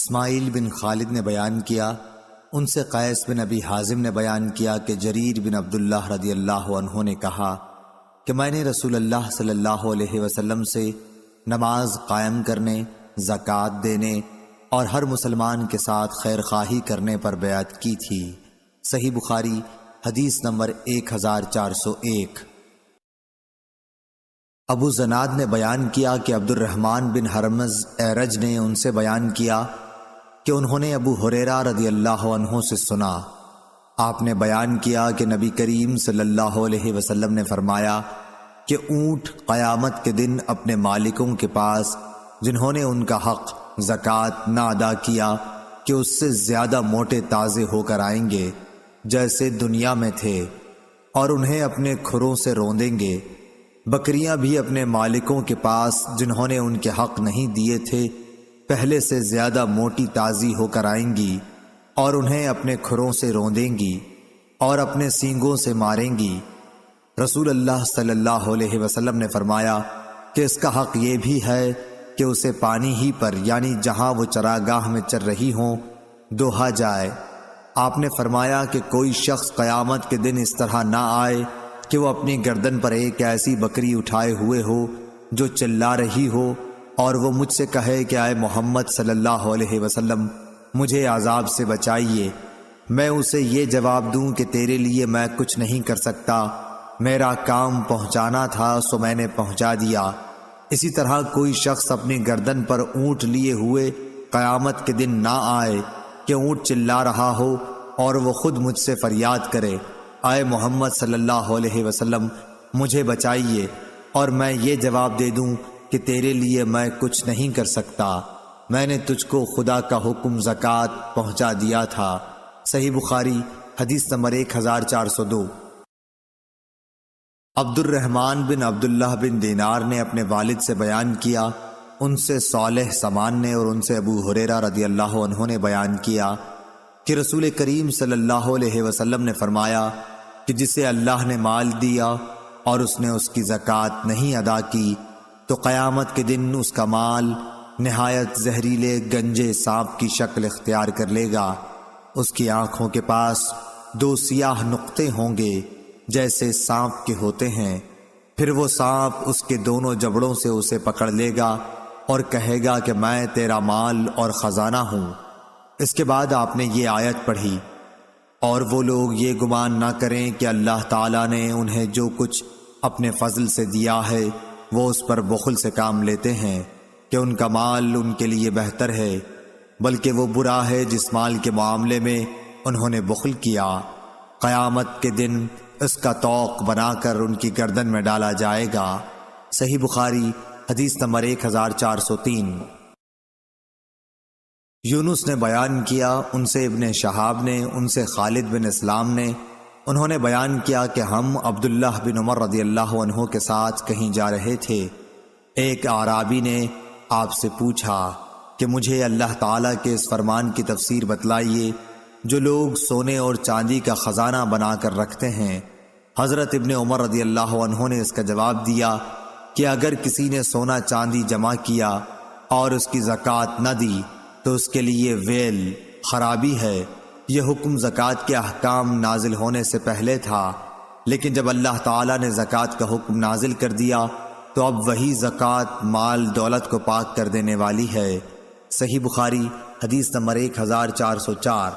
اسماعیل بن خالد نے بیان کیا، ان سے قیس بن ابی حازم نے بیان کیا کہ جریر بن عبداللہ رضی اللہ عنہ نے کہا کہ میں نے رسول اللہ صلی اللہ علیہ وسلم سے نماز قائم کرنے، زکوٰۃ دینے اور ہر مسلمان کے ساتھ خیر خواہی کرنے پر بیعت کی تھی۔ صحیح بخاری حدیث نمبر 1401۔ ابو زناد نے بیان کیا کہ عبد الرحمن بن حرمز اعرج نے ان سے بیان کیا کہ انہوں نے ابو ہریرہ رضی اللہ عنہ سے سنا، آپ نے بیان کیا کہ نبی کریم صلی اللہ علیہ وسلم نے فرمایا کہ اونٹ قیامت کے دن اپنے مالکوں کے پاس جنہوں نے ان کا حق زکوٰۃ نہ ادا کیا کہ اس سے زیادہ موٹے تازے ہو کر آئیں گے جیسے دنیا میں تھے، اور انہیں اپنے کھروں سے روندیں گے۔ بکریاں بھی اپنے مالکوں کے پاس جنہوں نے ان کے حق نہیں دیے تھے پہلے سے زیادہ موٹی تازی ہو کر آئیں گی اور انہیں اپنے کھروں سے روندیں گی اور اپنے سینگوں سے ماریں گی۔ رسول اللہ صلی اللہ علیہ وسلم نے فرمایا کہ اس کا حق یہ بھی ہے کہ اسے پانی ہی پر یعنی جہاں وہ چراگاہ میں چر رہی ہوں دوہا جائے۔ آپ نے فرمایا کہ کوئی شخص قیامت کے دن اس طرح نہ آئے کہ وہ اپنی گردن پر ایک ایسی بکری اٹھائے ہوئے ہو جو چلا رہی ہو اور وہ مجھ سے کہے کہ اے محمد صلی اللہ علیہ وسلم مجھے عذاب سے بچائیے، میں اسے یہ جواب دوں کہ تیرے لیے میں کچھ نہیں کر سکتا، میرا کام پہنچانا تھا سو میں نے پہنچا دیا۔ اسی طرح کوئی شخص اپنی گردن پر اونٹ لیے ہوئے قیامت کے دن نہ آئے کہ اونٹ چلا رہا ہو اور وہ خود مجھ سے فریاد کرے اے محمد صلی اللہ علیہ وسلم مجھے بچائیے، اور میں یہ جواب دے دوں کہ تیرے لیے میں کچھ نہیں کر سکتا، میں نے تجھ کو خدا کا حکم زکوٰۃ پہنچا دیا تھا۔ صحیح بخاری حدیث نمبر 1402۔ عبد الرحمن بن عبداللہ بن دینار نے اپنے والد سے بیان کیا، ان سے صالح سمان نے اور ان سے ابو ہریرہ رضی اللہ عنہ نے بیان کیا کہ رسول کریم صلی اللہ علیہ وسلم نے فرمایا کہ جسے اللہ نے مال دیا اور اس نے اس کی زکوٰۃ نہیں ادا کی تو قیامت کے دن اس کا مال نہایت زہریلے گنجے سانپ کی شکل اختیار کر لے گا، اس کی آنکھوں کے پاس 2 سیاہ نقطے ہوں گے جیسے سانپ کے ہوتے ہیں، پھر وہ سانپ اس کے دونوں جبڑوں سے اسے پکڑ لے گا اور کہے گا کہ میں تیرا مال اور خزانہ ہوں۔ اس کے بعد آپ نے یہ آیت پڑھی، اور وہ لوگ یہ گمان نہ کریں کہ اللہ تعالیٰ نے انہیں جو کچھ اپنے فضل سے دیا ہے وہ اس پر بخل سے کام لیتے ہیں کہ ان کا مال ان کے لیے بہتر ہے، بلکہ وہ برا ہے جس مال کے معاملے میں انہوں نے بخل کیا، قیامت کے دن اس کا طوق بنا کر ان کی گردن میں ڈالا جائے گا۔ صحیح بخاری حدیث نمبر 1403۔ یونس نے بیان کیا، ان سے ابن شہاب نے، ان سے خالد بن اسلام نے، انہوں نے بیان کیا کہ ہم عبداللہ بن عمر رضی اللہ عنہ کے ساتھ کہیں جا رہے تھے، ایک اعرابی نے آپ سے پوچھا کہ مجھے اللہ تعالیٰ کے اس فرمان کی تفسیر بتلائیے جو لوگ سونے اور چاندی کا خزانہ بنا کر رکھتے ہیں۔ حضرت ابن عمر رضی اللہ عنہ نے اس کا جواب دیا کہ اگر کسی نے سونا چاندی جمع کیا اور اس کی زکوٰۃ نہ دی تو اس کے لیے ویل خرابی ہے۔ یہ حکم زکوٰۃ کے احکام نازل ہونے سے پہلے تھا، لیکن جب اللہ تعالیٰ نے زکوٰۃ کا حکم نازل کر دیا تو اب وہی زکوٰۃ مال دولت کو پاک کر دینے والی ہے۔ صحیح بخاری حدیث نمبر 1404۔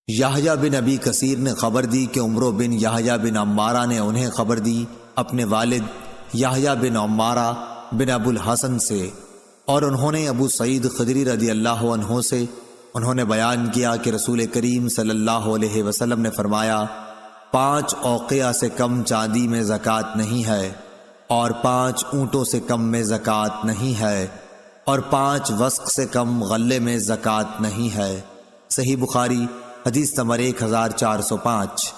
یحییٰ بن ابی کثیر نے خبر دی کہ عمرو بن یحییٰ بن عمارہ نے انہیں خبر دی اپنے والد یحییٰ بن عمارہ بن ابو الحسن سے، اور انہوں نے ابو سعید خدری رضی اللہ عنہ سے انہوں نے بیان کیا کہ رسول کریم صلی اللہ علیہ وسلم نے فرمایا 5 اوقیہ سے کم چاندی میں زکوٰۃ نہیں ہے، اور 5 اونٹوں سے کم میں زکوٰۃ نہیں ہے، اور 5 وسق سے کم غلے میں زکوٰۃ نہیں ہے۔ صحیح بخاری حدیث نمبر 1405۔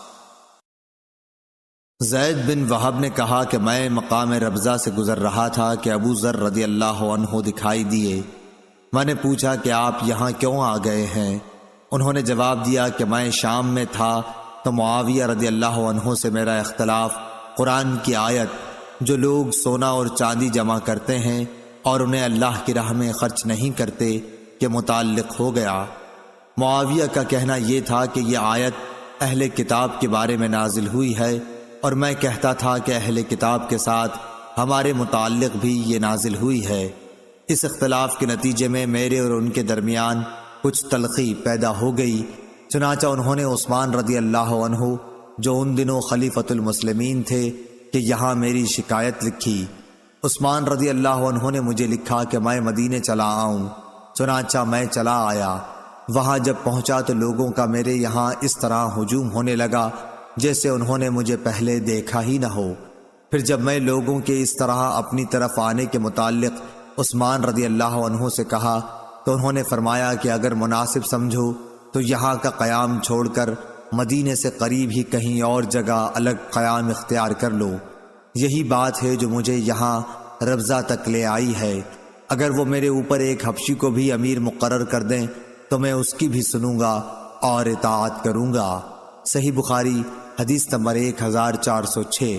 زید بن وہب نے کہا کہ میں مقام ربضہ سے گزر رہا تھا کہ ابو ذر رضی اللہ عنہ دکھائی دیے، میں نے پوچھا کہ آپ یہاں کیوں آ گئے ہیں؟ انہوں نے جواب دیا کہ میں شام میں تھا تو معاویہ رضی اللہ عنہ سے میرا اختلاف قرآن کی آیت جو لوگ سونا اور چاندی جمع کرتے ہیں اور انہیں اللہ کی راہ میں خرچ نہیں کرتے کے متعلق ہو گیا۔ معاویہ کا کہنا یہ تھا کہ یہ آیت اہل کتاب کے بارے میں نازل ہوئی ہے، اور میں کہتا تھا کہ اہل کتاب کے ساتھ ہمارے متعلق بھی یہ نازل ہوئی ہے۔ اس اختلاف کے نتیجے میں میرے اور ان کے درمیان کچھ تلخی پیدا ہو گئی، چنانچہ انہوں نے عثمان رضی اللہ عنہ جو ان دنوں خلیفۃ المسلمین تھے کہ یہاں میری شکایت لکھی۔ عثمان رضی اللہ عنہ نے مجھے لکھا کہ میں مدینے چلا آؤں، چنانچہ میں چلا آیا۔ وہاں جب پہنچا تو لوگوں کا میرے یہاں اس طرح ہجوم ہونے لگا جیسے انہوں نے مجھے پہلے دیکھا ہی نہ ہو۔ پھر جب میں لوگوں کے اس طرح اپنی طرف آنے کے متعلق عثمان رضی اللہ عنہ سے کہا تو انہوں نے فرمایا کہ اگر مناسب سمجھو تو یہاں کا قیام چھوڑ کر مدینے سے قریب ہی کہیں اور جگہ الگ قیام اختیار کر لو۔ یہی بات ہے جو مجھے یہاں ربضہ تک لے آئی ہے۔ اگر وہ میرے اوپر ایک حبشی کو بھی امیر مقرر کر دیں تو میں اس کی بھی سنوں گا اور اطاعت کروں گا۔ صحیح بخاری حدیث نمبر 1406۔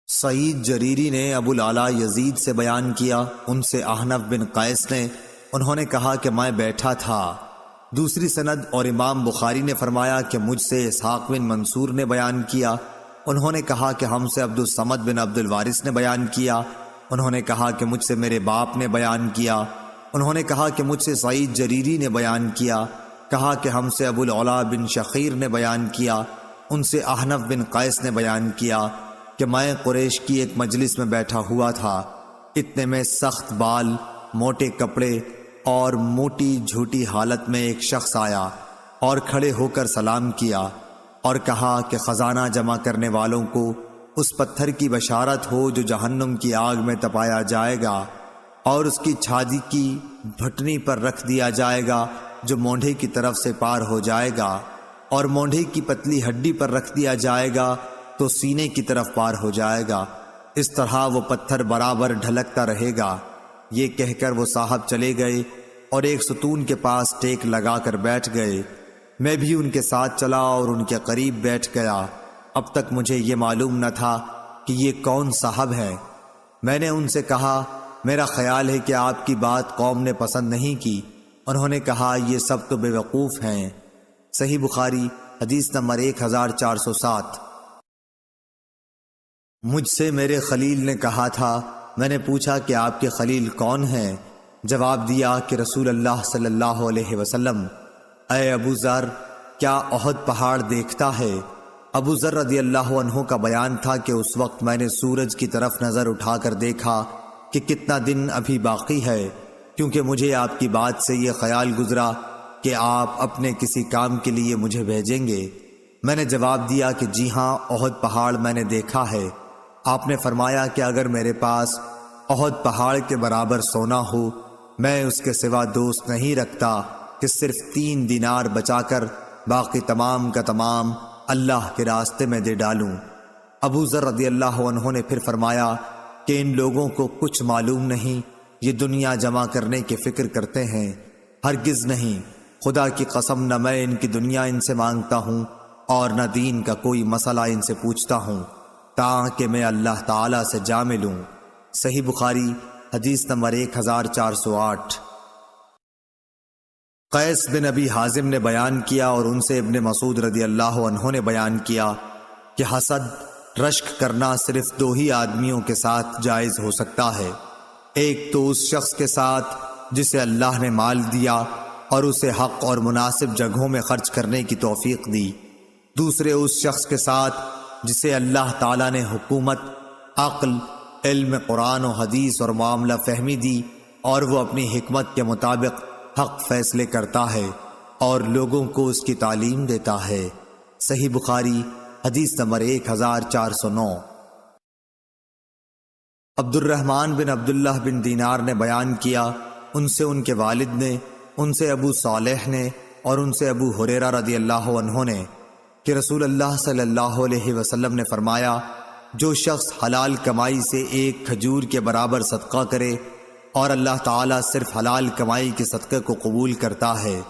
سعید جریری نے ابو العلا یزید سے بیان کیا، ان سے احنف بن قیس نے، انہوں نے کہا کہ میں بیٹھا تھا۔ دوسری سند اور امام بخاری نے فرمایا کہ مجھ سے اسحاق بن منصور نے بیان کیا، انہوں نے کہا کہ ہم سے عبد الصمد بن عبد الوارث نے بیان کیا، انہوں نے کہا کہ مجھ سے میرے باپ نے بیان کیا، انہوں نے کہا کہ مجھ سے سعید جریری نے بیان کیا، کہا کہ ہم سے ابو العلا بن شخیر نے بیان کیا، ان سے احنف بن قیس نے بیان کیا کہ میں قریش کی ایک مجلس میں بیٹھا ہوا تھا، اتنے میں سخت بال، موٹے کپڑے اور موٹی جھوٹی حالت میں ایک شخص آیا اور کھڑے ہو کر سلام کیا اور کہا کہ خزانہ جمع کرنے والوں کو اس پتھر کی بشارت ہو جو جہنم کی آگ میں تپایا جائے گا اور اس کی چھاتی کی بھٹنی پر رکھ دیا جائے گا جو مونڈھے کی طرف سے پار ہو جائے گا، اور مونڈھے کی پتلی ہڈی پر رکھ دیا جائے گا تو سینے کی طرف پار ہو جائے گا، اس طرح وہ پتھر برابر ڈھلکتا رہے گا۔ یہ کہہ کر وہ صاحب چلے گئے اور ایک ستون کے پاس ٹیک لگا کر بیٹھ گئے۔ میں بھی ان کے ساتھ چلا اور ان کے قریب بیٹھ گیا۔ اب تک مجھے یہ معلوم نہ تھا کہ یہ کون صاحب ہے۔ میں نے ان سے کہا میرا خیال ہے کہ آپ کی بات قوم نے پسند نہیں کی۔ انہوں نے کہا یہ سب تو بے وقوف ہیں۔ صحیح بخاری حدیث نمبر 1407۔ مجھ سے میرے خلیل نے کہا تھا، میں نے پوچھا کہ آپ کے خلیل کون ہیں؟ جواب دیا کہ رسول اللہ صلی اللہ علیہ وسلم۔ اے ابو ذر، کیا احد پہاڑ دیکھتا ہے؟ ابو ذر رضی اللہ عنہ کا بیان تھا کہ اس وقت میں نے سورج کی طرف نظر اٹھا کر دیکھا کہ کتنا دن ابھی باقی ہے، کیونکہ مجھے آپ کی بات سے یہ خیال گزرا کہ آپ اپنے کسی کام کے لیے مجھے بھیجیں گے۔ میں نے جواب دیا کہ جی ہاں، احد پہاڑ میں نے دیکھا ہے۔ آپ نے فرمایا کہ اگر میرے پاس احد پہاڑ کے برابر سونا ہو، میں اس کے سوا دوست نہیں رکھتا کہ صرف 3 دینار بچا کر باقی تمام کا تمام اللہ کے راستے میں دے ڈالوں۔ ابو ذر رضی اللہ عنہ نے پھر فرمایا کہ ان لوگوں کو کچھ معلوم نہیں، یہ دنیا جمع کرنے کی فکر کرتے ہیں۔ ہرگز نہیں، خدا کی قسم نہ میں ان کی دنیا ان سے مانگتا ہوں اور نہ دین کا کوئی مسئلہ ان سے پوچھتا ہوں تاکہ میں اللہ تعالیٰ سے جا ملوں۔ صحیح بخاری حدیث نمبر 1408۔ قیس بن ابی حازم نے بیان کیا اور ان سے ابن مسعود رضی اللہ عنہ نے بیان کیا کہ حسد، رشک کرنا صرف 2 ہی آدمیوں کے ساتھ جائز ہو سکتا ہے، ایک تو اس شخص کے ساتھ جسے اللہ نے مال دیا اور اسے حق اور مناسب جگہوں میں خرچ کرنے کی توفیق دی، دوسرے اس شخص کے ساتھ جسے اللہ تعالیٰ نے حکومت، عقل، علم قرآن و حدیث اور معاملہ فہمی دی اور وہ اپنی حکمت کے مطابق حق فیصلے کرتا ہے اور لوگوں کو اس کی تعلیم دیتا ہے۔ صحیح بخاری حدیث نمبر 1409۔ عبد الرحمن بن عبداللہ بن دینار نے بیان کیا، ان سے ان کے والد نے، ان سے ابو صالح نے اور ان سے ابو ہریرہ رضی اللہ عنہ نے کہ رسول اللہ صلی اللہ علیہ وسلم نے فرمایا، جو شخص حلال کمائی سے ایک کھجور کے برابر صدقہ کرے اور اللہ تعالیٰ صرف حلال کمائی کے صدقے کو قبول کرتا ہے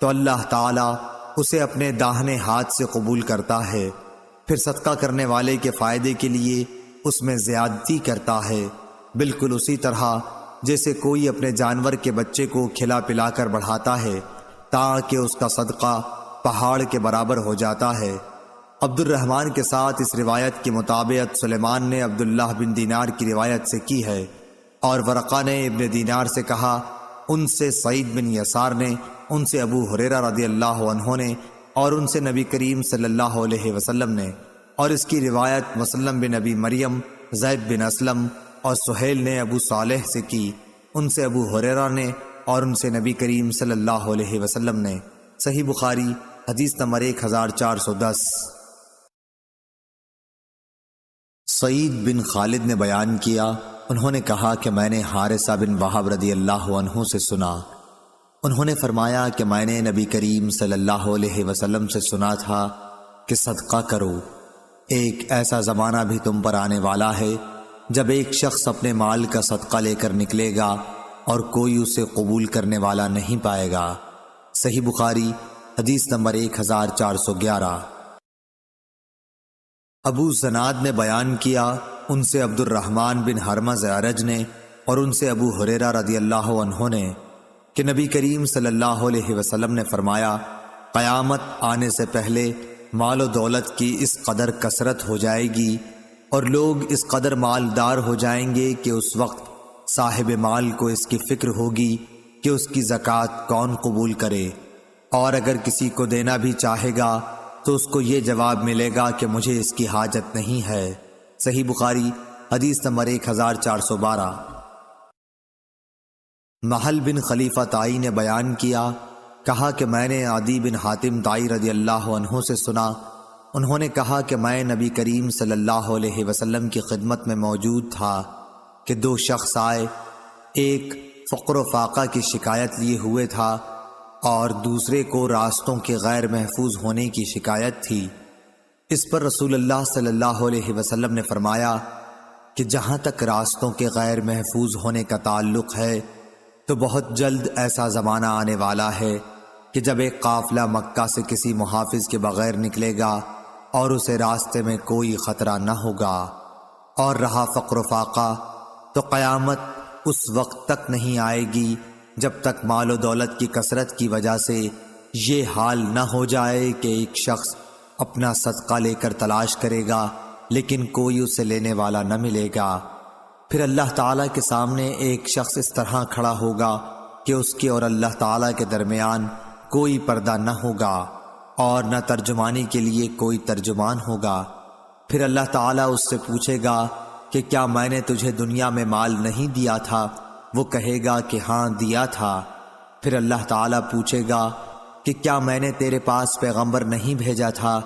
تو اللہ تعالیٰ اسے اپنے داہنے ہاتھ سے قبول کرتا ہے، پھر صدقہ کرنے والے کے فائدے کے لیے اس میں زیادتی کرتا ہے بالکل اسی طرح جیسے کوئی اپنے جانور کے بچے کو کھلا پلا کر بڑھاتا ہے تاکہ اس کا صدقہ پہاڑ کے برابر ہو جاتا ہے۔ عبد الرحمن کے ساتھ اس روایت کی مطابقت سلیمان نے عبداللہ بن دینار کی روایت سے کی ہے، اور ورقہ نے ابن دینار سے کہا، ان سے سعید بن یسار نے، ان سے ابو ہریرہ رضی اللہ عنہ نے، اور ان سے نبی کریم صلی اللہ علیہ وسلم نے، اور اس کی روایت مسلم بن ابی مریم، زید بن اسلم اور سہیل نے ابو صالح سے کی، ان سے ابو ہریرہ نے، اور ان سے نبی کریم صلی اللہ علیہ وسلم نے۔ صحیح بخاری حدیث نمبر 1410۔ سعید بن خالد نے بیان کیا، انہوں نے کہا کہ میں نے حارثہ بن وہب رضی اللہ عنہ سے سنا، انہوں نے فرمایا کہ میں نے نبی کریم صلی اللہ علیہ وسلم سے سنا تھا کہ صدقہ کرو، ایک ایسا زمانہ بھی تم پر آنے والا ہے جب ایک شخص اپنے مال کا صدقہ لے کر نکلے گا اور کوئی اسے قبول کرنے والا نہیں پائے گا۔ صحیح بخاری حدیث نمبر 1411۔ ابو زناد نے بیان کیا، ان سے عبد الرحمن بن حرمز اعرج نے، اور ان سے ابو ہریرہ رضی اللہ عنہ نے، کہ نبی کریم صلی اللہ علیہ وسلم نے فرمایا، قیامت آنے سے پہلے مال و دولت کی اس قدر کثرت ہو جائے گی اور لوگ اس قدر مالدار ہو جائیں گے کہ اس وقت صاحب مال کو اس کی فکر ہوگی کہ اس کی زکوٰۃ کون قبول کرے، اور اگر کسی کو دینا بھی چاہے گا تو اس کو یہ جواب ملے گا کہ مجھے اس کی حاجت نہیں ہے۔ صحیح بخاری حدیث نمبر 1412۔ محل بن خلیفہ تائی نے بیان کیا، کہا کہ میں نے عدی بن حاتم تائی رضی اللہ عنہ سے سنا، انہوں نے کہا کہ میں نبی کریم صلی اللہ علیہ وسلم کی خدمت میں موجود تھا کہ دو شخص آئے، ایک فقر و فاقہ کی شکایت لیے ہوئے تھا اور دوسرے کو راستوں کے غیر محفوظ ہونے کی شکایت تھی۔ اس پر رسول اللہ صلی اللہ علیہ وسلم نے فرمایا کہ جہاں تک راستوں کے غیر محفوظ ہونے کا تعلق ہے تو بہت جلد ایسا زمانہ آنے والا ہے کہ جب ایک قافلہ مکہ سے کسی محافظ کے بغیر نکلے گا اور اسے راستے میں کوئی خطرہ نہ ہوگا، اور رہا فقر و فاقہ تو قیامت اس وقت تک نہیں آئے گی جب تک مال و دولت کی کثرت کی وجہ سے یہ حال نہ ہو جائے کہ ایک شخص اپنا صدقہ لے کر تلاش کرے گا لیکن کوئی اسے لینے والا نہ ملے گا۔ پھر اللہ تعالیٰ کے سامنے ایک شخص اس طرح کھڑا ہوگا کہ اس کے اور اللہ تعالیٰ کے درمیان کوئی پردہ نہ ہوگا اور نہ ترجمانی کے لیے کوئی ترجمان ہوگا۔ پھر اللہ تعالیٰ اس سے پوچھے گا کہ کیا میں نے تجھے دنیا میں مال نہیں دیا تھا؟ وہ کہے گا کہ ہاں دیا تھا۔ پھر اللہ تعالیٰ پوچھے گا کہ کیا میں نے تیرے پاس پیغمبر نہیں بھیجا تھا؟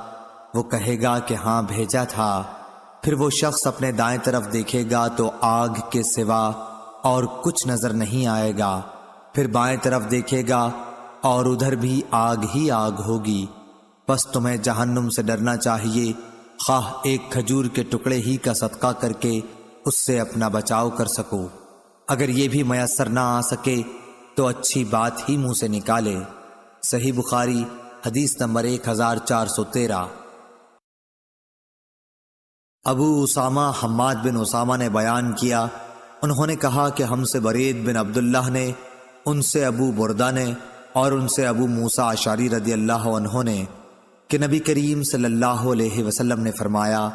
وہ کہے گا کہ ہاں بھیجا تھا۔ پھر وہ شخص اپنے دائیں طرف دیکھے گا تو آگ کے سوا اور کچھ نظر نہیں آئے گا، پھر بائیں طرف دیکھے گا اور ادھر بھی آگ ہی آگ ہوگی۔ بس تمہیں جہنم سے ڈرنا چاہیے، خواہ ایک کھجور کے ٹکڑے ہی کا صدقہ کر کے اس سے اپنا بچاؤ کر سکو، اگر یہ بھی میسر نہ آ سکے تو اچھی بات ہی منہ سے نکالے۔ صحیح بخاری حدیث نمبر 1413۔ ابو اسامہ حماد بن اسامہ نے بیان کیا، انہوں نے کہا کہ ہم سے برید بن عبداللہ نے، ان سے ابو بردہ نے، اور ان سے ابو موسیٰ اشعری رضی اللہ عنہ نے، کہ نبی کریم صلی اللہ علیہ وسلم نے فرمایا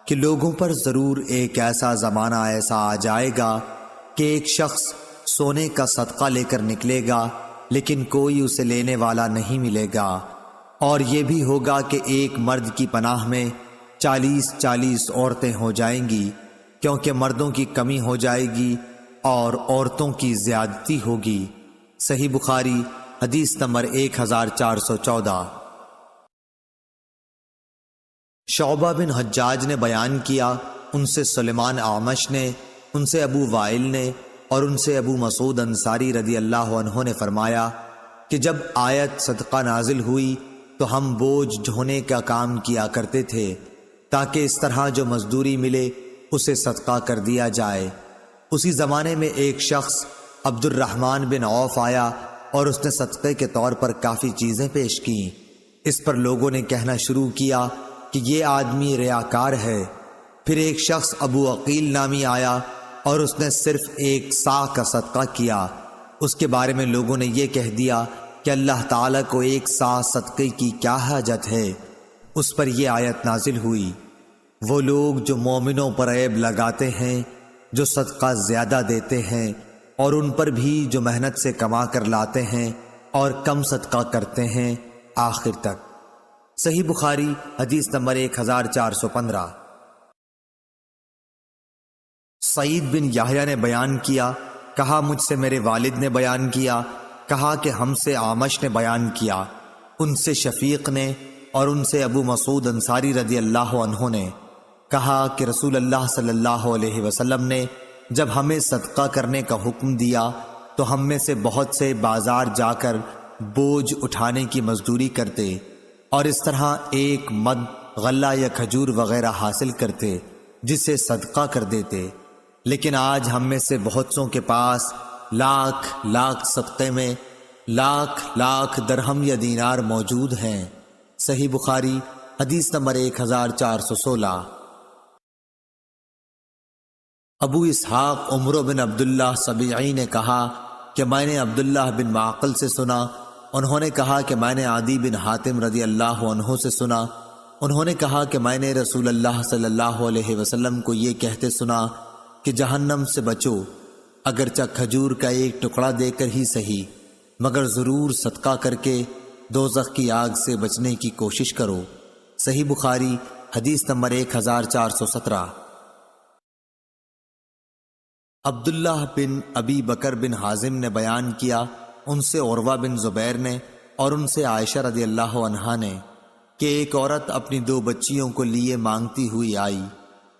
کہ لوگوں پر ضرور ایک ایسا زمانہ ایسا آ جائے گا کہ ایک شخص سونے کا صدقہ لے کر نکلے گا لیکن کوئی اسے لینے والا نہیں ملے گا، اور یہ بھی ہوگا کہ ایک مرد کی پناہ میں 40 عورتیں ہو جائیں گی، کیونکہ مردوں کی کمی ہو جائے گی اور عورتوں کی زیادتی ہوگی۔ صحیح بخاری حدیث نمبر 1414۔ شعبہ بن حجاج نے بیان کیا، ان سے سلیمان اعمش نے، ان سے ابو وائل نے، اور ان سے ابو مسعود انصاری رضی اللہ عنہ نے فرمایا کہ جب آیت صدقہ نازل ہوئی تو ہم بوجھ ڈھونے کا کام کیا کرتے تھے تاکہ اس طرح جو مزدوری ملے اسے صدقہ کر دیا جائے۔ اسی زمانے میں ایک شخص عبد الرحمن بن عوف آیا اور اس نے صدقے کے طور پر کافی چیزیں پیش کیں۔ اس پر لوگوں نے کہنا شروع کیا کہ یہ آدمی ریاکار ہے۔ پھر ایک شخص ابو عقیل نامی آیا اور اس نے صرف 1 صاع کا صدقہ کیا، اس کے بارے میں لوگوں نے یہ کہہ دیا کہ اللہ تعالیٰ کو 1 صاع صدقے کی کیا حاجت ہے۔ اس پر یہ آیت نازل ہوئی، وہ لوگ جو مومنوں پر عیب لگاتے ہیں، جو صدقہ زیادہ دیتے ہیں، اور ان پر بھی جو محنت سے کما کر لاتے ہیں اور کم صدقہ کرتے ہیں، آخر تک۔ صحیح بخاری حدیث نمبر 1415۔ سعید بن یحییٰ نے بیان کیا، کہا مجھ سے میرے والد نے بیان کیا، کہا کہ ہم سے اعمش نے بیان کیا، ان سے شفیق نے، اور ان سے ابو مسعود انصاری رضی اللہ عنہ نے کہا کہ رسول اللہ صلی اللہ علیہ وسلم نے جب ہمیں صدقہ کرنے کا حکم دیا تو ہم میں سے بہت سے بازار جا کر بوجھ اٹھانے کی مزدوری کرتے اور اس طرح 1 مد غلہ یا کھجور وغیرہ حاصل کرتے جسے صدقہ کر دیتے، لیکن آج ہم میں سے بہت سوں کے پاس لاکھ صدقے میں لاکھ درہم یا دینار موجود ہیں۔ صحیح بخاری حدیث نمبر 1416۔ ابو اسحاق عمرو بن عبداللہ سبیعی نے کہا کہ میں نے عبداللہ بن معقل سے سنا، انہوں نے کہا کہ میں نے عدی بن حاتم رضی اللہ عنہ سے سنا، انہوں نے کہا کہ میں نے رسول اللہ صلی اللہ علیہ وسلم کو یہ کہتے سنا کہ جہنم سے بچو، اگرچہ کھجور کا 1 ٹکڑا دے کر ہی صحیح، مگر ضرور صدقہ کر کے دوزخ کی آگ سے بچنے کی کوشش کرو۔ صحیح بخاری حدیث نمبر 1417۔ عبداللہ بن ابی بکر بن حازم نے بیان کیا، ان سے عروہ بن زبیر نے اور ان سے عائشہ رضی اللہ عنہا نے کہ ایک عورت اپنی 2 بچیوں کو لیے مانگتی ہوئی آئی،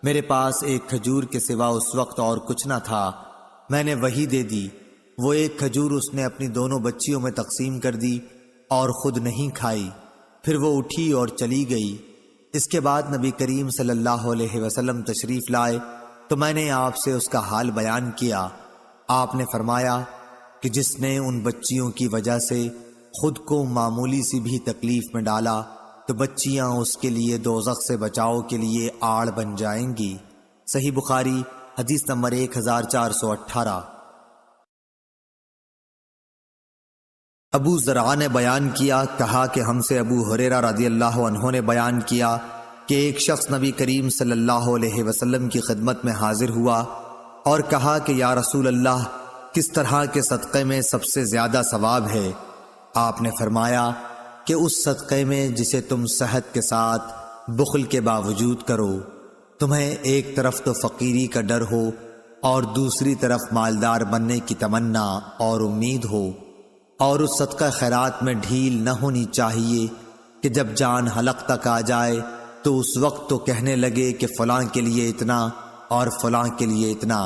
میرے پاس 1 کھجور کے سوا اس وقت اور کچھ نہ تھا، میں نے وہی دے دی۔ وہ 1 کھجور اس نے اپنی دونوں بچیوں میں تقسیم کر دی اور خود نہیں کھائی، پھر وہ اٹھی اور چلی گئی۔ اس کے بعد نبی کریم صلی اللہ علیہ وسلم تشریف لائے تو میں نے آپ سے اس کا حال بیان کیا۔ آپ نے فرمایا کہ جس نے ان بچیوں کی وجہ سے خود کو معمولی سی بھی تکلیف میں ڈالا تو بچیاں اس کے لیے دوزخ سے بچاؤ کے لیے آڑ بن جائیں گی۔ صحیح بخاری حدیث نمبر 1418۔ ابو زرعہ نے بیان کیا، کہا کہ ہم سے ابو ہریرہ رضی اللہ عنہ نے بیان کیا کہ ایک شخص نبی کریم صلی اللہ علیہ وسلم کی خدمت میں حاضر ہوا اور کہا کہ یا رسول اللہ، کس طرح کے صدقے میں سب سے زیادہ ثواب ہے؟ آپ نے فرمایا کہ اس صدقے میں جسے تم صحت کے ساتھ بخل کے باوجود کرو، تمہیں ایک طرف تو فقیری کا ڈر ہو اور دوسری طرف مالدار بننے کی تمنا اور امید ہو، اور اس صدقہ خیرات میں ڈھیل نہ ہونی چاہیے کہ جب جان حلق تک آ جائے تو اس وقت تو کہنے لگے کہ فلاں کے لیے اتنا اور فلاں کے لیے اتنا،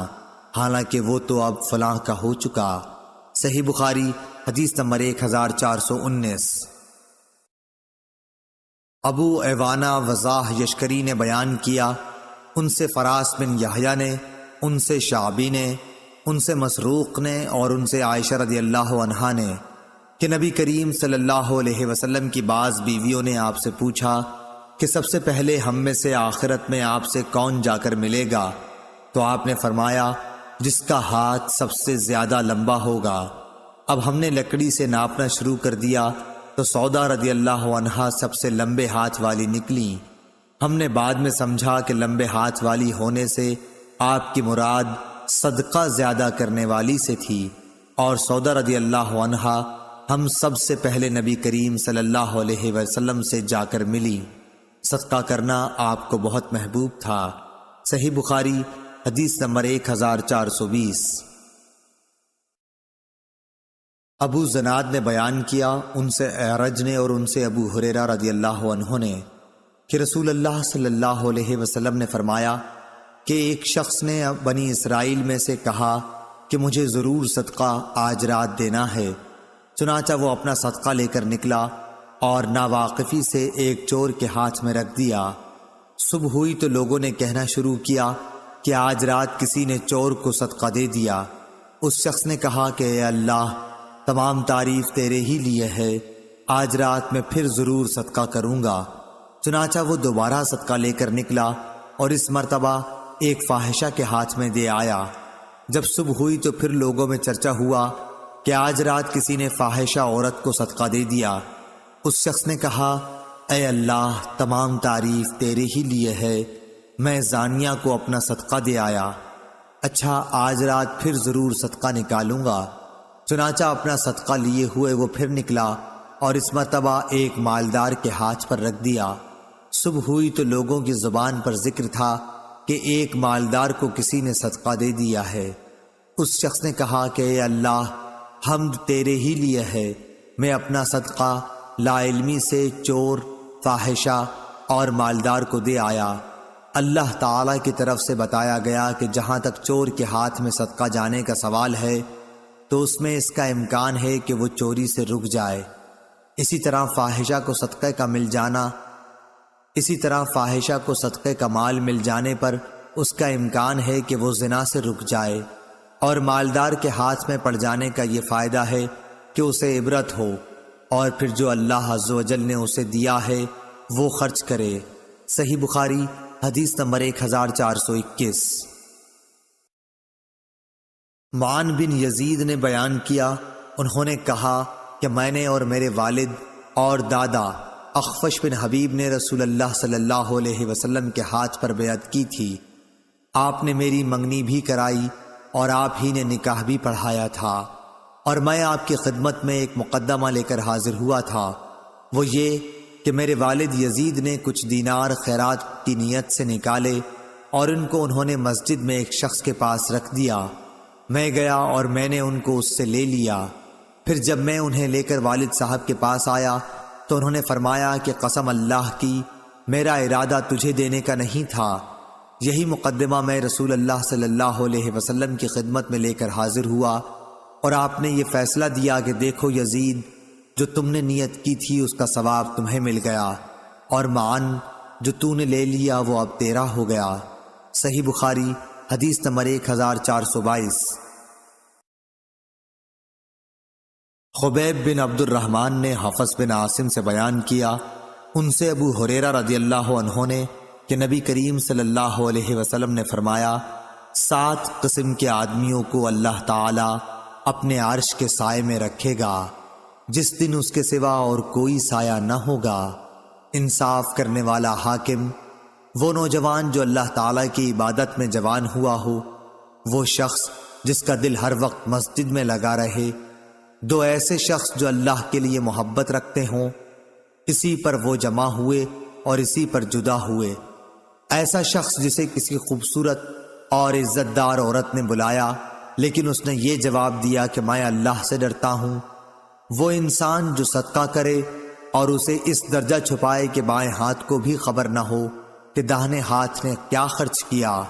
حالانکہ وہ تو اب فلاں کا ہو چکا۔ صحیح بخاری حدیث نمبر 1419۔ ابو ایوانہ وضاح یشکری نے بیان کیا، ان سے فراس بن یحییٰ نے، ان سے شعبی نے، ان سے مسروق نے اور ان سے عائشہ رضی اللہ عنہا نے کہ نبی کریم صلی اللہ علیہ وسلم کی بعض بیویوں نے آپ سے پوچھا کہ سب سے پہلے ہم میں سے آخرت میں آپ سے کون جا کر ملے گا؟ تو آپ نے فرمایا جس کا ہاتھ سب سے زیادہ لمبا ہوگا۔ اب ہم نے لکڑی سے ناپنا شروع کر دیا تو سودا رضی اللہ عنہا سب سے لمبے ہاتھ والی نکلی۔ ہم نے بعد میں سمجھا کہ لمبے ہاتھ والی ہونے سے آپ کی مراد صدقہ زیادہ کرنے والی سے تھی، اور سودا رضی اللہ عنہا ہم سب سے پہلے نبی کریم صلی اللہ علیہ وسلم سے جا کر ملی۔ صدقہ کرنا آپ کو بہت محبوب تھا۔ صحیح بخاری حدیث نمبر 1420۔ ابو زناد نے بیان کیا، ان سے اعرج نے اور ان سے ابو ہریرہ رضی اللہ عنہ نے کہ رسول اللہ صلی اللہ علیہ وسلم نے فرمایا کہ ایک شخص نے بنی اسرائیل میں سے کہا کہ مجھے ضرور صدقہ آج رات دینا ہے، چنانچہ وہ اپنا صدقہ لے کر نکلا اور ناواقفی سے ایک چور کے ہاتھ میں رکھ دیا۔ صبح ہوئی تو لوگوں نے کہنا شروع کیا کہ آج رات کسی نے چور کو صدقہ دے دیا۔ اس شخص نے کہا کہ اے اللہ، تمام تعریف تیرے ہی لیے ہے، آج رات میں پھر ضرور صدقہ کروں گا۔ چنانچہ وہ دوبارہ صدقہ لے کر نکلا اور اس مرتبہ ایک فاحشہ کے ہاتھ میں دے آیا۔ جب صبح ہوئی تو پھر لوگوں میں چرچا ہوا کہ آج رات کسی نے فاحشہ عورت کو صدقہ دے دیا۔ اس شخص نے کہا، اے اللہ، تمام تعریف تیرے ہی لیے ہے، میں زانیہ کو اپنا صدقہ دے آیا۔ اچھا، آج رات پھر ضرور صدقہ نکالوں گا۔ چنانچہ اپنا صدقہ لیے ہوئے وہ پھر نکلا اور اس مرتبہ ایک مالدار کے ہاتھ پر رکھ دیا۔ صبح ہوئی تو لوگوں کی زبان پر ذکر تھا کہ ایک مالدار کو کسی نے صدقہ دے دیا ہے۔ اس شخص نے کہا کہ اے اللہ، حمد تیرے ہی لیے ہے، میں اپنا صدقہ لا علمی سے چور، فاحشہ اور مالدار کو دے آیا۔ اللہ تعالیٰ کی طرف سے بتایا گیا کہ جہاں تک چور کے ہاتھ میں صدقہ جانے کا سوال ہے تو اس میں اس کا امکان ہے کہ وہ چوری سے رک جائے۔ اسی طرح فاحشہ کو صدقے کا مال مل جانے پر اس کا امکان ہے کہ وہ زنا سے رک جائے، اور مالدار کے ہاتھ میں پڑ جانے کا یہ فائدہ ہے کہ اسے عبرت ہو، اور پھر جو اللہ عز و جل نے اسے دیا ہے وہ خرچ کرے۔ صحیح بخاری حدیث نمبر 1421۔ معن بن یزید نے بیان کیا، انہوں نے کہا کہ میں نے اور میرے والد اور دادا اخفش بن حبیب نے رسول اللہ صلی اللہ علیہ وسلم کے ہاتھ پر بیعت کی تھی۔ آپ نے میری منگنی بھی کرائی اور آپ ہی نے نکاح بھی پڑھایا تھا، اور میں آپ کی خدمت میں ایک مقدمہ لے کر حاضر ہوا تھا، وہ یہ کہ میرے والد یزید نے کچھ دینار خیرات کی نیت سے نکالے اور ان کو انہوں نے مسجد میں ایک شخص کے پاس رکھ دیا۔ میں گیا اور میں نے ان کو اس سے لے لیا۔ پھر جب میں انہیں لے کر والد صاحب کے پاس آیا تو انہوں نے فرمایا کہ قسم اللہ کی، میرا ارادہ تجھے دینے کا نہیں تھا۔ یہی مقدمہ میں رسول اللہ صلی اللہ علیہ وسلم کی خدمت میں لے کر حاضر ہوا، اور آپ نے یہ فیصلہ دیا کہ دیکھو یزید، جو تم نے نیت کی تھی اس کا ثواب تمہیں مل گیا، اور معن جو تو نے لے لیا وہ اب تیرا ہو گیا۔ صحیح بخاری حدیث نمبر 1422۔ خبیب بن عبد الرحمن نے حفص بن عاصم سے بیان کیا، ان سے ابو ہریرہ رضی اللہ عنہ نے کہ نبی کریم صلی اللہ علیہ وسلم نے فرمایا، 7 قسم کے آدمیوں کو اللہ تعالی اپنے عرش کے سائے میں رکھے گا، جس دن اس کے سوا اور کوئی سایہ نہ ہوگا۔ انصاف کرنے والا حاکم، وہ نوجوان جو اللہ تعالیٰ کی عبادت میں جوان ہوا ہو، وہ شخص جس کا دل ہر وقت مسجد میں لگا رہے، 2 ایسے شخص جو اللہ کے لیے محبت رکھتے ہوں، اسی پر وہ جمع ہوئے اور اسی پر جدا ہوئے۔ ایسا شخص جسے کسی خوبصورت اور عزت دار عورت نے بلایا لیکن اس نے یہ جواب دیا کہ میں اللہ سے ڈرتا ہوں۔ وہ انسان جو صدقہ کرے اور اسے اس درجہ چھپائے کہ بائیں ہاتھ کو بھی خبر نہ ہو کہ داہنے ہاتھ نے کیا خرچ کیا،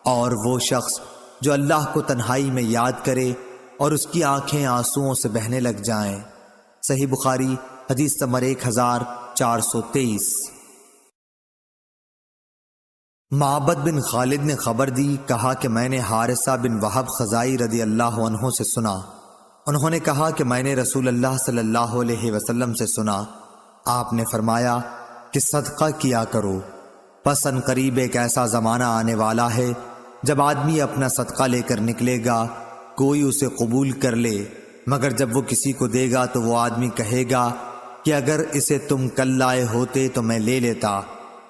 اور وہ شخص جو اللہ کو تنہائی میں یاد کرے اور اس کی آنکھیں آنسوؤں سے بہنے لگ جائیں۔ صحیح بخاری حدیث نمبر 1423۔ معبد بن خالد نے خبر دی، کہا کہ میں نے حارثہ بن وہب خزائی رضی اللہ عنہ سے سنا، انہوں نے کہا کہ میں نے رسول اللہ صلی اللہ علیہ وسلم سے سنا، آپ نے فرمایا کہ صدقہ کیا کرو، پس ان قریب ایک ایسا زمانہ آنے والا ہے جب آدمی اپنا صدقہ لے کر نکلے گا، کوئی اسے قبول کر لے، مگر جب وہ کسی کو دے گا تو وہ آدمی کہے گا کہ اگر اسے تم کل لائے ہوتے تو میں لے لیتا،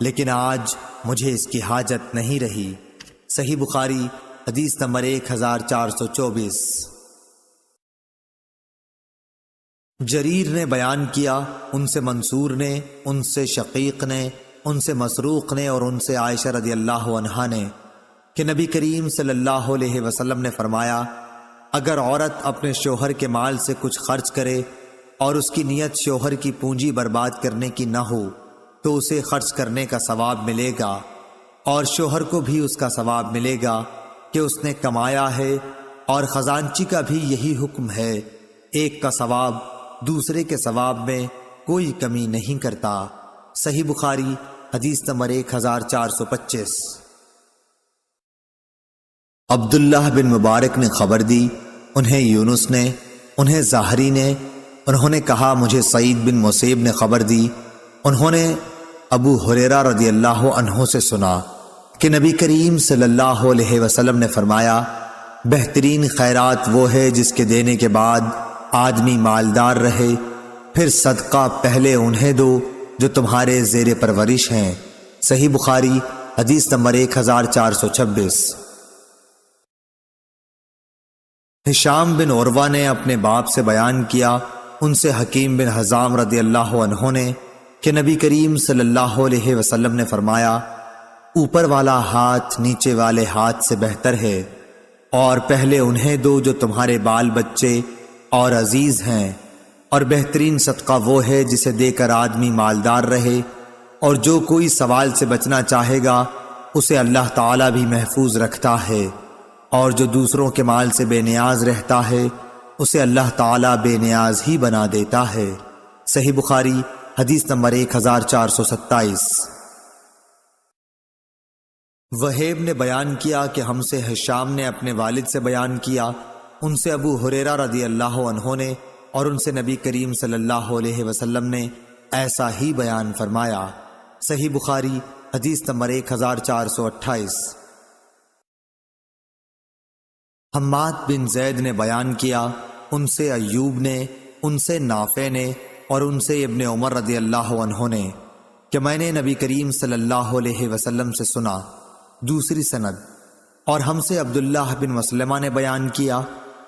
لیکن آج مجھے اس کی حاجت نہیں رہی۔ صحیح بخاری حدیث نمبر 1424۔ جریر نے بیان کیا، ان سے منصور نے، ان سے شقیق نے، ان سے مسروق نے اور ان سے عائشہ رضی اللہ عنہا نے کہ نبی کریم صلی اللہ علیہ وسلم نے فرمایا، اگر عورت اپنے شوہر کے مال سے کچھ خرچ کرے اور اس کی نیت شوہر کی پونجی برباد کرنے کی نہ ہو تو اسے خرچ کرنے کا ثواب ملے گا، اور شوہر کو بھی اس کا ثواب ملے گا کہ اس نے کمایا ہے، اور خزانچی کا بھی یہی حکم ہے، ایک کا ثواب دوسرے کے ثواب میں کوئی کمی نہیں کرتا۔ صحیح بخاری حدیث نمبر 1425۔ عبداللہ بن مبارک نے خبر دی، انہیں یونس نے، انہیں زاہری نے، انہوں نے کہا مجھے سعید بن مسیب نے خبر دی، انہوں نے ابو ہریرہ رضی اللہ عنہ سے سنا کہ نبی کریم صلی اللہ علیہ وسلم نے فرمایا، بہترین خیرات وہ ہے جس کے دینے کے بعد آدمی مالدار رہے، پھر صدقہ پہلے انہیں دو جو تمہارے زیر پرورش ہیں۔ صحیح بخاری حدیث نمبر 1426۔ ہشام بن عروہ نے اپنے باپ سے بیان کیا، ان سے حکیم بن حزام رضی اللہ عنہ نے، کہ نبی کریم صلی اللہ علیہ وسلم نے فرمایا، اوپر والا ہاتھ نیچے والے ہاتھ سے بہتر ہے، اور پہلے انہیں دو جو تمہارے بال بچے اور عزیز ہیں، اور بہترین صدقہ وہ ہے جسے دے کر آدمی مالدار رہے، اور جو کوئی سوال سے بچنا چاہے گا اسے اللہ تعالیٰ بھی محفوظ رکھتا ہے، اور جو دوسروں کے مال سے بے نیاز رہتا ہے اسے اللہ تعالیٰ بے نیاز ہی بنا دیتا ہے۔ صحیح بخاری حدیث نمبر 1427۔ وہیب نے بیان کیا کہ ہم سے ہشام نے اپنے والد سے بیان کیا، ان سے ابو ہریرہ رضی اللہ عنہ نے، اور ان سے نبی کریم صلی اللہ علیہ وسلم نے ایسا ہی بیان فرمایا۔ صحیح بخاری حدیث نمبر 1428۔ حماد بن زید نے بیان کیا، ان سے ایوب نے، ان سے نافع نے، اور ان سے ابن عمر رضی اللہ عنہ نے، کہ میں نے نبی کریم صلی اللہ علیہ وسلم سے سنا۔ دوسری سند۔ اور ہم سے عبداللہ بن مسلمہ نے بیان کیا،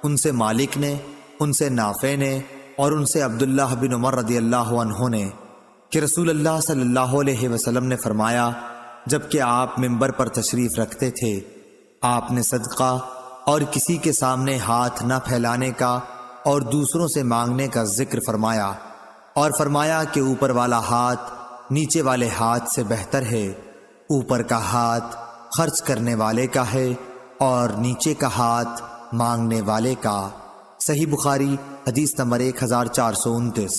ان سے مالک نے، ان سے نافع نے، اور ان سے عبداللہ بن عمر رضی اللہ عنہ نے، کہ رسول اللہ صلی اللہ علیہ وسلم نے فرمایا، جبکہ آپ منبر پر تشریف رکھتے تھے، آپ نے صدقہ اور کسی کے سامنے ہاتھ نہ پھیلانے کا اور دوسروں سے مانگنے کا ذکر فرمایا، اور فرمایا کہ اوپر والا ہاتھ نیچے والے ہاتھ سے بہتر ہے، اوپر کا ہاتھ خرچ کرنے والے کا ہے اور نیچے کا ہاتھ مانگنے والے کا۔ صحیح بخاری حدیث نمبر 1429۔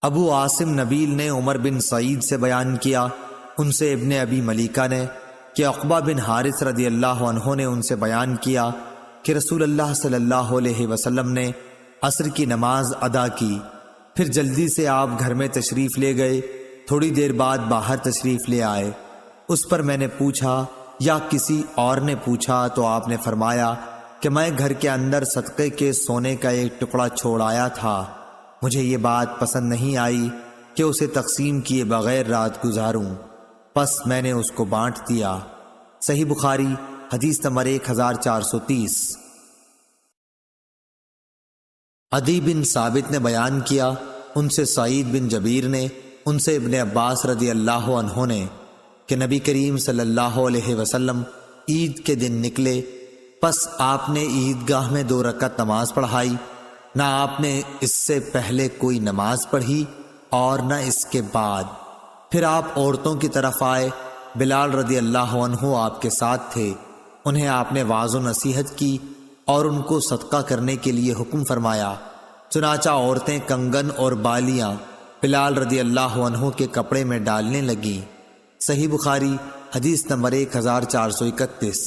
ابو عاصم نبیل نے عمر بن سعید سے بیان کیا، ان سے ابن ابی ملیکہ نے، کہ عقبہ بن حارث رضی اللہ عنہ نے ان سے بیان کیا کہ رسول اللہ صلی اللہ علیہ وسلم نے عصر کی نماز ادا کی، پھر جلدی سے آپ گھر میں تشریف لے گئے، تھوڑی دیر بعد باہر تشریف لے آئے۔ اس پر میں نے پوچھا یا کسی اور نے پوچھا تو آپ نے فرمایا کہ میں گھر کے اندر صدقے کے سونے کا ایک ٹکڑا چھوڑ آیا تھا، مجھے یہ بات پسند نہیں آئی کہ اسے تقسیم کیے بغیر رات گزاروں، پس میں نے اس کو بانٹ دیا۔ صحیح بخاری حدیث نمبر 1430۔ عدی بن ثابت نے بیان کیا، ان سے سعید بن جبیر نے، ان سے ابن عباس رضی اللہ عنہ نے، کہ نبی کریم صلی اللہ علیہ وسلم عید کے دن نکلے، پس آپ نے عیدگاہ میں 2 رکعت نماز پڑھائی، نہ آپ نے اس سے پہلے کوئی نماز پڑھی اور نہ اس کے بعد۔ پھر آپ عورتوں کی طرف آئے، بلال رضی اللہ عنہ آپ کے ساتھ تھے، انہیں آپ نے واعظ و نصیحت کی اور ان کو صدقہ کرنے کے لیے حکم فرمایا، چنانچہ عورتیں کنگن اور بالیاں بلال رضی اللہ عنہ کے کپڑے میں ڈالنے لگیں۔ صحیح بخاری حدیث نمبر 1431۔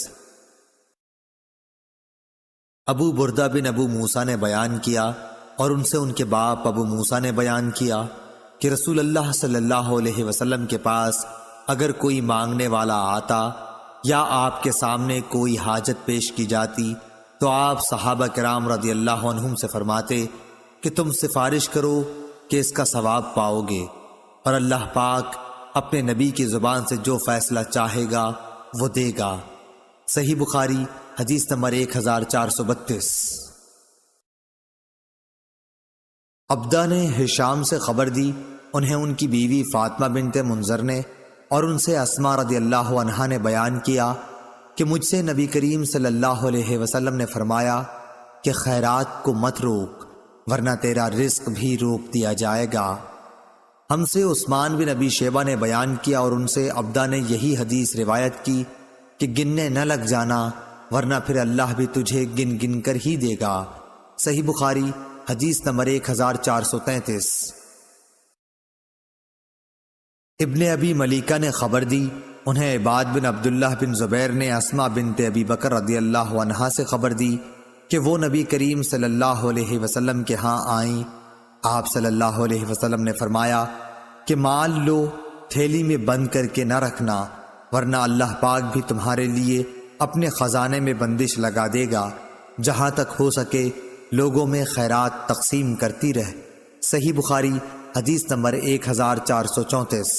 ابو بردہ بن ابو موسیٰ نے بیان کیا، اور ان سے ان کے باپ ابو موسیٰ نے بیان کیا کہ رسول اللہ صلی اللہ علیہ وسلم کے پاس اگر کوئی مانگنے والا آتا یا آپ کے سامنے کوئی حاجت پیش کی جاتی تو آپ صحابہ کرام رضی اللہ عنہم سے فرماتے کہ تم سفارش کرو کہ اس کا ثواب پاؤ گے، اور اللہ پاک اپنے نبی کی زبان سے جو فیصلہ چاہے گا وہ دے گا۔ صحیح بخاری حدیث نمبر 1432۔ عبدہ نے ہشام سے خبر دی، انہیں ان کی بیوی فاطمہ بنت منذر نے، اور ان سے اسماء رضی اللہ عنہا نے بیان کیا کہ مجھ سے نبی کریم صلی اللہ علیہ وسلم نے فرمایا کہ خیرات کو مت روک ورنہ تیرا رزق بھی روک دیا جائے گا۔ ہم سے عثمان بن ابی شیبہ نے بیان کیا، اور ان سے عبدہ نے یہی حدیث روایت کی کہ گننے نہ لگ جانا ورنہ پھر اللہ بھی تجھے گن گن کر ہی دے گا۔ صحیح بخاری حدیث نمبر 1433۔ ابن ابی ملیکہ نے خبر دی، انہیں عباد بن عبداللہ بن زبیر نے اسماء بنت ابی بکر رضی اللہ عنہا سے خبر دی کہ وہ نبی کریم صلی اللہ علیہ وسلم کے ہاں آئیں۔ آپ صلی اللہ علیہ وسلم نے فرمایا کہ مال لو، تھیلی میں بند کر کے نہ رکھنا ورنہ اللہ پاک بھی تمہارے لیے اپنے خزانے میں بندش لگا دے گا، جہاں تک ہو سکے لوگوں میں خیرات تقسیم کرتی رہ۔ صحیح بخاری حدیث نمبر 1434۔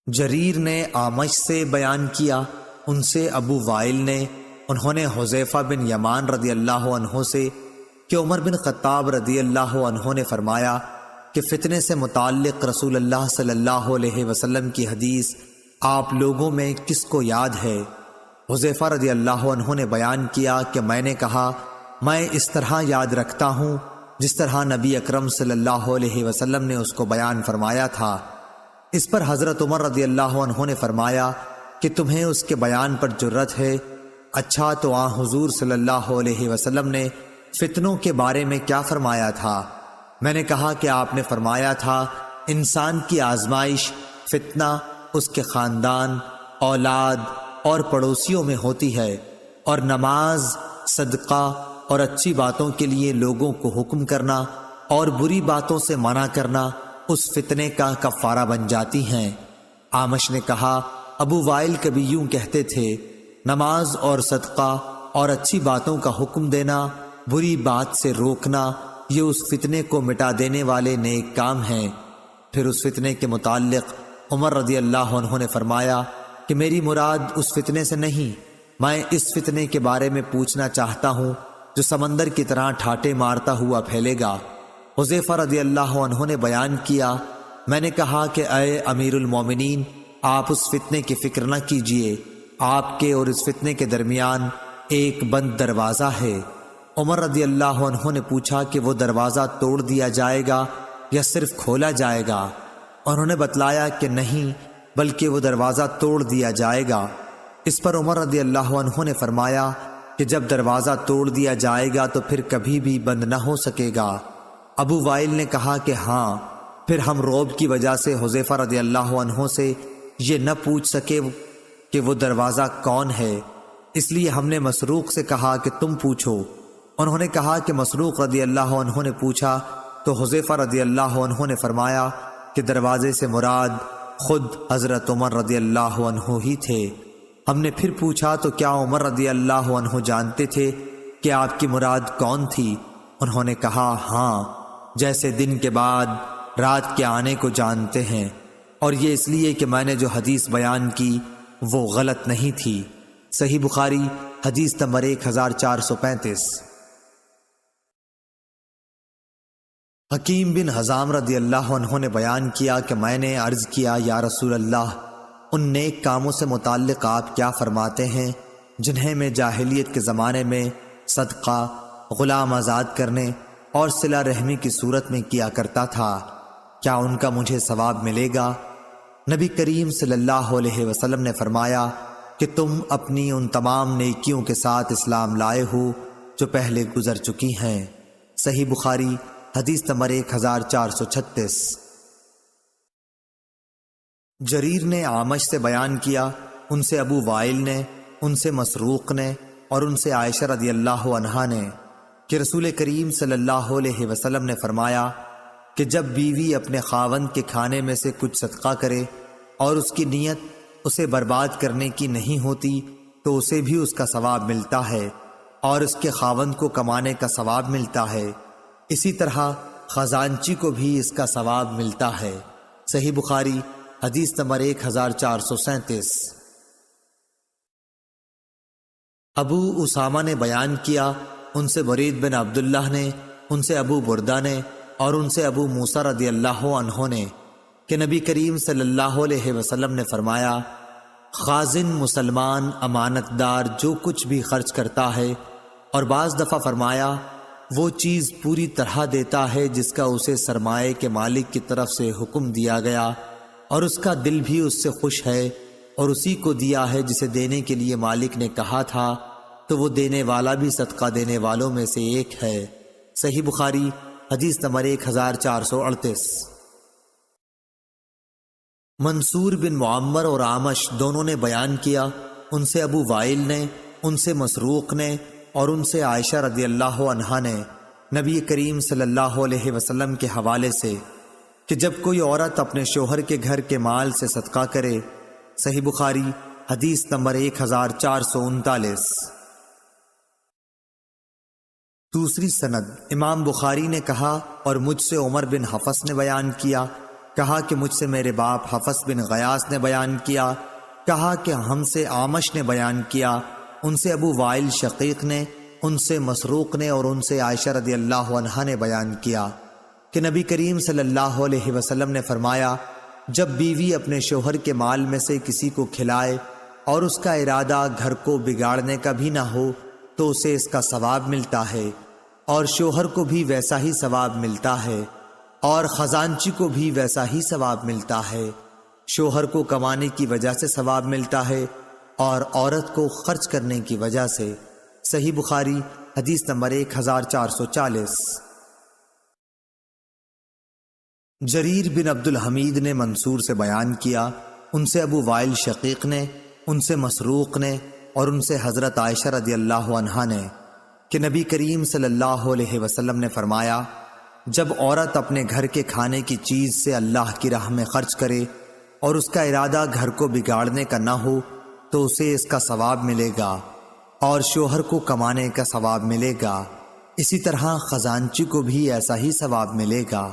جریر نے اعمش سے بیان کیا، ان سے ابو وائل نے، انہوں نے حذیفہ بن یمان رضی اللہ عنہ سے کہ عمر بن خطاب رضی اللہ عنہ نے فرمایا کہ فتنے سے متعلق رسول اللہ صلی اللہ علیہ وسلم کی حدیث آپ لوگوں میں کس کو یاد ہے؟ حذیفہ رضی اللہ عنہ نے بیان کیا کہ میں نے کہا میں اس طرح یاد رکھتا ہوں جس طرح نبی اکرم صلی اللہ علیہ وسلم نے اس کو بیان فرمایا تھا۔ اس پر حضرت عمر رضی اللہ عنہ نے فرمایا کہ تمہیں اس کے بیان پر جرت ہے؟ اچھا تو حضور صلی اللہ علیہ وسلم نے فتنوں کے بارے میں کیا فرمایا تھا؟ میں نے کہا کہ آپ نے فرمایا تھا انسان کی آزمائش فتنہ اس کے خاندان، اولاد اور پڑوسیوں میں ہوتی ہے، اور نماز، صدقہ اور اچھی باتوں کے لیے لوگوں کو حکم کرنا اور بری باتوں سے منع کرنا اس فتنے کا کفارہ بن جاتی ہیں۔ اعمش نے کہا ابو وائل کبھی یوں کہتے تھے، نماز اور صدقہ اور اچھی باتوں کا حکم دینا، بری بات سے روکنا، یہ اس فتنے کو مٹا دینے والے نیک کام ہیں۔ پھر اس فتنے کے متعلق عمر رضی اللہ عنہ نے فرمایا کہ میری مراد اس فتنے سے نہیں، میں اس فتنے کے بارے میں پوچھنا چاہتا ہوں جو سمندر کی طرح ٹھاٹے مارتا ہوا پھیلے گا۔ حذیفہ رضی اللہ عنہ نے بیان کیا، میں نے کہا کہ اے امیر المومنین، آپ اس فتنے کی فکر نہ کیجیے، آپ کے اور اس فتنے کے درمیان ایک بند دروازہ ہے۔ عمر رضی اللہ عنہ نے پوچھا کہ وہ دروازہ توڑ دیا جائے گا یا صرف کھولا جائے گا؟ انہوں نے بتلایا کہ نہیں، بلکہ وہ دروازہ توڑ دیا جائے گا۔ اس پر عمر رضی اللہ عنہ نے فرمایا کہ جب دروازہ توڑ دیا جائے گا تو پھر کبھی بھی بند نہ ہو سکے گا۔ ابو وائل نے کہا کہ ہاں۔ پھر ہم رعب کی وجہ سے حذیفہ رضی اللہ عنہ سے یہ نہ پوچھ سکے کہ وہ دروازہ کون ہے، اس لیے ہم نے مسروق سے کہا کہ تم پوچھو۔ انہوں نے کہا کہ مسروق رضی اللہ عنہ نے پوچھا تو حذیفہ رضی اللہ عنہ نے فرمایا کہ دروازے سے مراد خود حضرت عمر رضی اللہ عنہ ہی تھے۔ ہم نے پھر پوچھا تو کیا عمر رضی اللہ عنہ جانتے تھے کہ آپ کی مراد کون تھی؟ انہوں نے کہا ہاں، جیسے دن کے بعد رات کے آنے کو جانتے ہیں، اور یہ اس لیے کہ میں نے جو حدیث بیان کی وہ غلط نہیں تھی۔ صحیح بخاری حدیث نمبر 1435۔ حکیم بن حزام رضی اللہ عنہ نے بیان کیا کہ میں نے عرض کیا یا رسول اللہ، ان نیک کاموں سے متعلق آپ کیا فرماتے ہیں جنہیں میں جاہلیت کے زمانے میں صدقہ، غلام آزاد کرنے اور صلہ رحمی کی صورت میں کیا کرتا تھا، کیا ان کا مجھے ثواب ملے گا؟ نبی کریم صلی اللہ علیہ وسلم نے فرمایا کہ تم اپنی ان تمام نیکیوں کے ساتھ اسلام لائے ہو جو پہلے گزر چکی ہیں۔ صحیح بخاری حدیث نمبر 1436۔ جریر نے اعمش سے بیان کیا، ان سے ابو وائل نے، ان سے مسروق نے اور ان سے عائشہ رضی اللہ عنہا نے کہ رسول کریم صلی اللہ علیہ وسلم نے فرمایا کہ جب بیوی اپنے خاوند کے کھانے میں سے کچھ صدقہ کرے اور اس کی نیت اسے برباد کرنے کی نہیں ہوتی تو اسے بھی اس کا ثواب ملتا ہے اور اس کے خاوند کو کمانے کا ثواب ملتا ہے، اسی طرح خزانچی کو بھی اس کا ثواب ملتا ہے۔ صحیح بخاری حدیث نمبر 1437۔ ابو اسامہ نے بیان کیا، ان سے برید بن عبداللہ نے، ان سے ابو بردہ نے اور ان سے ابو موسیٰ رضی اللہ عنہ نے کہ نبی کریم صلی اللہ علیہ وسلم نے فرمایا، خازن مسلمان امانت دار جو کچھ بھی خرچ کرتا ہے، اور بعض دفعہ فرمایا وہ چیز پوری طرح دیتا ہے جس کا اسے سرمایے کے مالک کی طرف سے حکم دیا گیا، اور اس کا دل بھی اس سے خوش ہے، اور اسی کو دیا ہے جسے دینے کے لیے مالک نے کہا تھا، تو وہ دینے والا بھی صدقہ دینے والوں میں سے ایک ہے۔ صحیح بخاری حدیث نمبر 1438۔ منصور بن معمر اور اعمش دونوں نے بیان کیا، ان سے ابو وائل نے، ان سے مسروق نے اور ان سے عائشہ رضی اللہ عنہا نے نبی کریم صلی اللہ علیہ وسلم کے حوالے سے کہ جب کوئی عورت اپنے شوہر کے گھر کے مال سے صدقہ کرے۔ صحیح بخاری حدیث نمبر 1439۔ دوسری سند، امام بخاری نے کہا اور مجھ سے عمر بن حفص نے بیان کیا، کہا کہ مجھ سے میرے باپ حفص بن غیاث نے بیان کیا، کہا کہ ہم سے عامش نے بیان کیا، ان سے ابو وائل شقیق نے، ان سے مسروق نے اور ان سے عائشہ رضی اللہ عنہا نے بیان کیا کہ نبی کریم صلی اللہ علیہ وسلم نے فرمایا، جب بیوی اپنے شوہر کے مال میں سے کسی کو کھلائے اور اس کا ارادہ گھر کو بگاڑنے کا بھی نہ ہو تو اسے اس کا ثواب ملتا ہے، اور شوہر کو بھی ویسا ہی ثواب ملتا ہے، اور خزانچی کو بھی ویسا ہی ثواب ملتا ہے۔ شوہر کو کمانے کی وجہ سے ثواب ملتا ہے اور عورت کو خرچ کرنے کی وجہ سے۔ صحیح بخاری حدیث نمبر 1440۔ جریر بن عبد الحمید نے منصور سے بیان کیا، ان سے ابو وائل شقیق نے، ان سے مسروق نے اور ان سے حضرت عائشہ رضی اللہ عنہا نے کہ نبی کریم صلی اللہ علیہ وسلم نے فرمایا، جب عورت اپنے گھر کے کھانے کی چیز سے اللہ کی راہ میں خرچ کرے اور اس کا ارادہ گھر کو بگاڑنے کا نہ ہو تو اسے اس کا ثواب ملے گا اور شوہر کو کمانے کا ثواب ملے گا، اسی طرح خزانچی کو بھی ایسا ہی ثواب ملے گا۔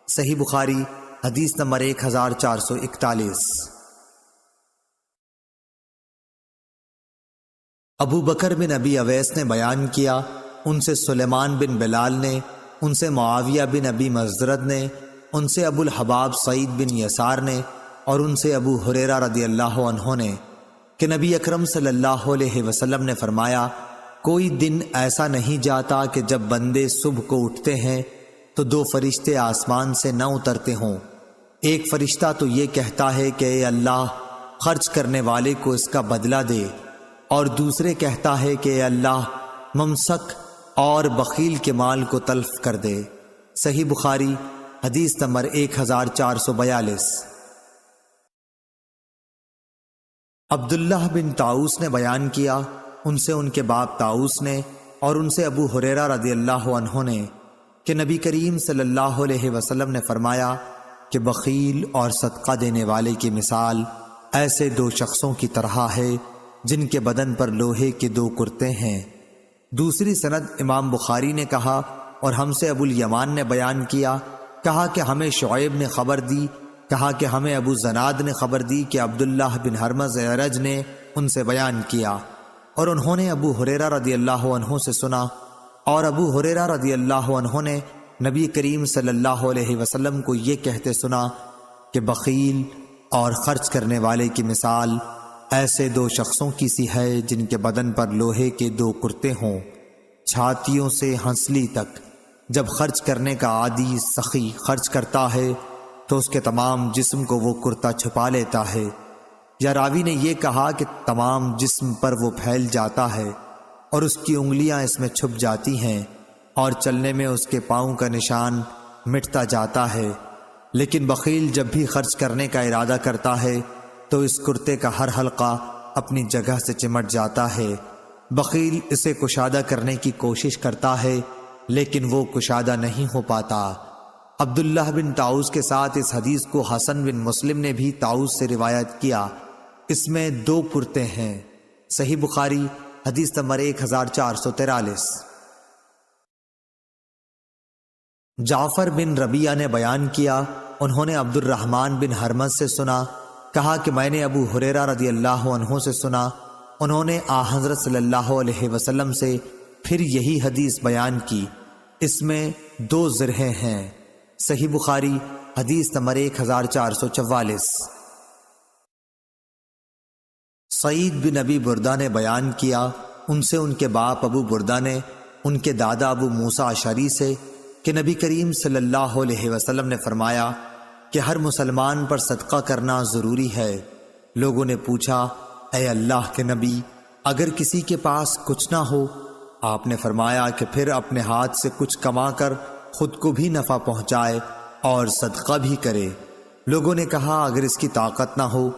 صحیح بخاری حدیث نمبر 1441۔ ابو بکر بن ابی اویس نے بیان کیا، ان سے سلیمان بن بلال نے، ان سے معاویہ بن ابی مزرد نے، ان سے ابو الحباب سعید بن یسار نے اور ان سے ابو ہریرہ رضی اللہ عنہ نے کہ نبی اکرم صلی اللہ علیہ وسلم نے فرمایا، کوئی دن ایسا نہیں جاتا کہ جب بندے صبح کو اٹھتے ہیں تو دو فرشتے آسمان سے نہ اترتے ہوں۔ ایک فرشتہ تو یہ کہتا ہے کہ اے اللہ، خرچ کرنے والے کو اس کا بدلہ دے، اور دوسرے کہتا ہے کہ اے اللہ، ممسک اور بخیل کے مال کو تلف کر دے۔ صحیح بخاری حدیث نمبر 1442۔ عبداللہ بن طاؤس نے بیان کیا، ان سے ان کے باپ طاؤس نے اور ان سے ابو ہریرہ رضی اللہ عنہ نے کہ نبی کریم صلی اللہ علیہ وسلم نے فرمایا کہ بخیل اور صدقہ دینے والے کی مثال ایسے دو شخصوں کی طرح ہے جن کے بدن پر لوہے کے دو کرتے ہیں۔ دوسری سند، امام بخاری نے کہا اور ہم سے ابو الیمان نے بیان کیا، کہا کہ ہمیں شعیب نے خبر دی، کہا کہ ہمیں ابو زناد نے خبر دی کہ عبداللہ بن ہرمز اعرج نے ان سے بیان کیا اور انہوں نے ابو ہریرہ رضی اللہ عنہ سے سنا، اور ابو ہریرہ رضی اللہ عنہ نے نبی کریم صلی اللہ علیہ وسلم کو یہ کہتے سنا کہ بخیل اور خرچ کرنے والے کی مثال ایسے دو شخصوں کی سی ہے جن کے بدن پر لوہے کے دو کرتے ہوں، چھاتیوں سے ہنسلی تک۔ جب خرچ کرنے کا عادی سخی خرچ کرتا ہے تو اس کے تمام جسم کو وہ کرتا چھپا لیتا ہے، یا راوی نے یہ کہا کہ تمام جسم پر وہ پھیل جاتا ہے اور اس کی انگلیاں اس میں چھپ جاتی ہیں اور چلنے میں اس کے پاؤں کا نشان مٹتا جاتا ہے۔ لیکن بخیل جب بھی خرچ کرنے کا ارادہ کرتا ہے تو اس کرتے کا ہر حلقہ اپنی جگہ سے چمٹ جاتا ہے۔ بخیل اسے کشادہ کرنے کی کوشش کرتا ہے لیکن وہ کشادہ نہیں ہو پاتا۔ عبداللہ بن طاؤس کے ساتھ اس حدیث کو حسن بن مسلم نے بھی طاؤس سے روایت کیا، اس میں دو کرتے ہیں۔ صحیح بخاری حدیث نمبر 1443۔ جعفر بن ربیعہ نے بیان کیا، انہوں نے عبد الرحمن بن ہرمز سے سنا، کہا کہ میں نے ابو ہریرہ رضی اللہ عنہ سے سنا، انہوں نے حضرت صلی اللہ علیہ وسلم سے پھر یہی حدیث بیان کی، اس میں دو ذرہیں ہیں۔ صحیح بخاری حدیث نمبر 1444۔ سعید بن ابی بردہ نے بیان کیا، ان سے ان کے باپ ابو بردہ نے ان کے دادا ابو موسیٰ اشعری سے کہ نبی کریم صلی اللہ علیہ وسلم نے فرمایا کہ ہر مسلمان پر صدقہ کرنا ضروری ہے۔ لوگوں نے پوچھا، اے اللہ کے نبی، اگر کسی کے پاس کچھ نہ ہو؟ آپ نے فرمایا کہ پھر اپنے ہاتھ سے کچھ کما کر خود کو بھی نفع پہنچائے اور صدقہ بھی کرے۔ لوگوں نے کہا، اگر اس کی طاقت نہ ہو؟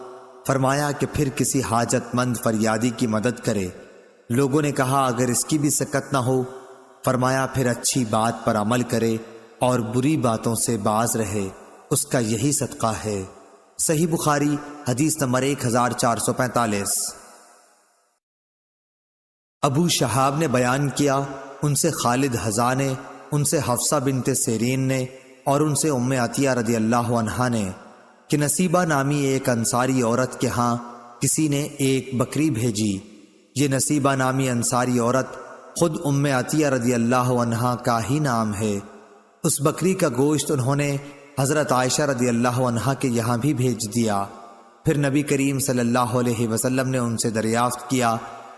فرمایا کہ پھر کسی حاجت مند فریادی کی مدد کرے۔ لوگوں نے کہا، اگر اس کی بھی سکت نہ ہو؟ فرمایا پھر اچھی بات پر عمل کرے اور بری باتوں سے باز رہے۔ اس کا یہی صدقہ ہے۔ صحیح بخاری حدیث نمبر 1445۔ ابو شہاب نے بیان کیا، ان سے خالد حذا نے، ان سے حفصہ بنت سیرین نے، اور ان سے ام عطیہ رضی اللہ عنہا نے کہ نصیبہ نامی ایک انصاری عورت کے ہاں کسی نے ایک بکری بھیجی۔ یہ نصیبہ نامی انصاری عورت خود ام عطیہ رضی اللہ عنہا کا ہی نام ہے۔ اس بکری کا گوشت انہوں نے حضرت عائشہ رضی اللہ عنہا کے یہاں بھی بھیج دیا۔ پھر نبی کریم صلی اللہ علیہ وسلم نے ان سے دریافت کیا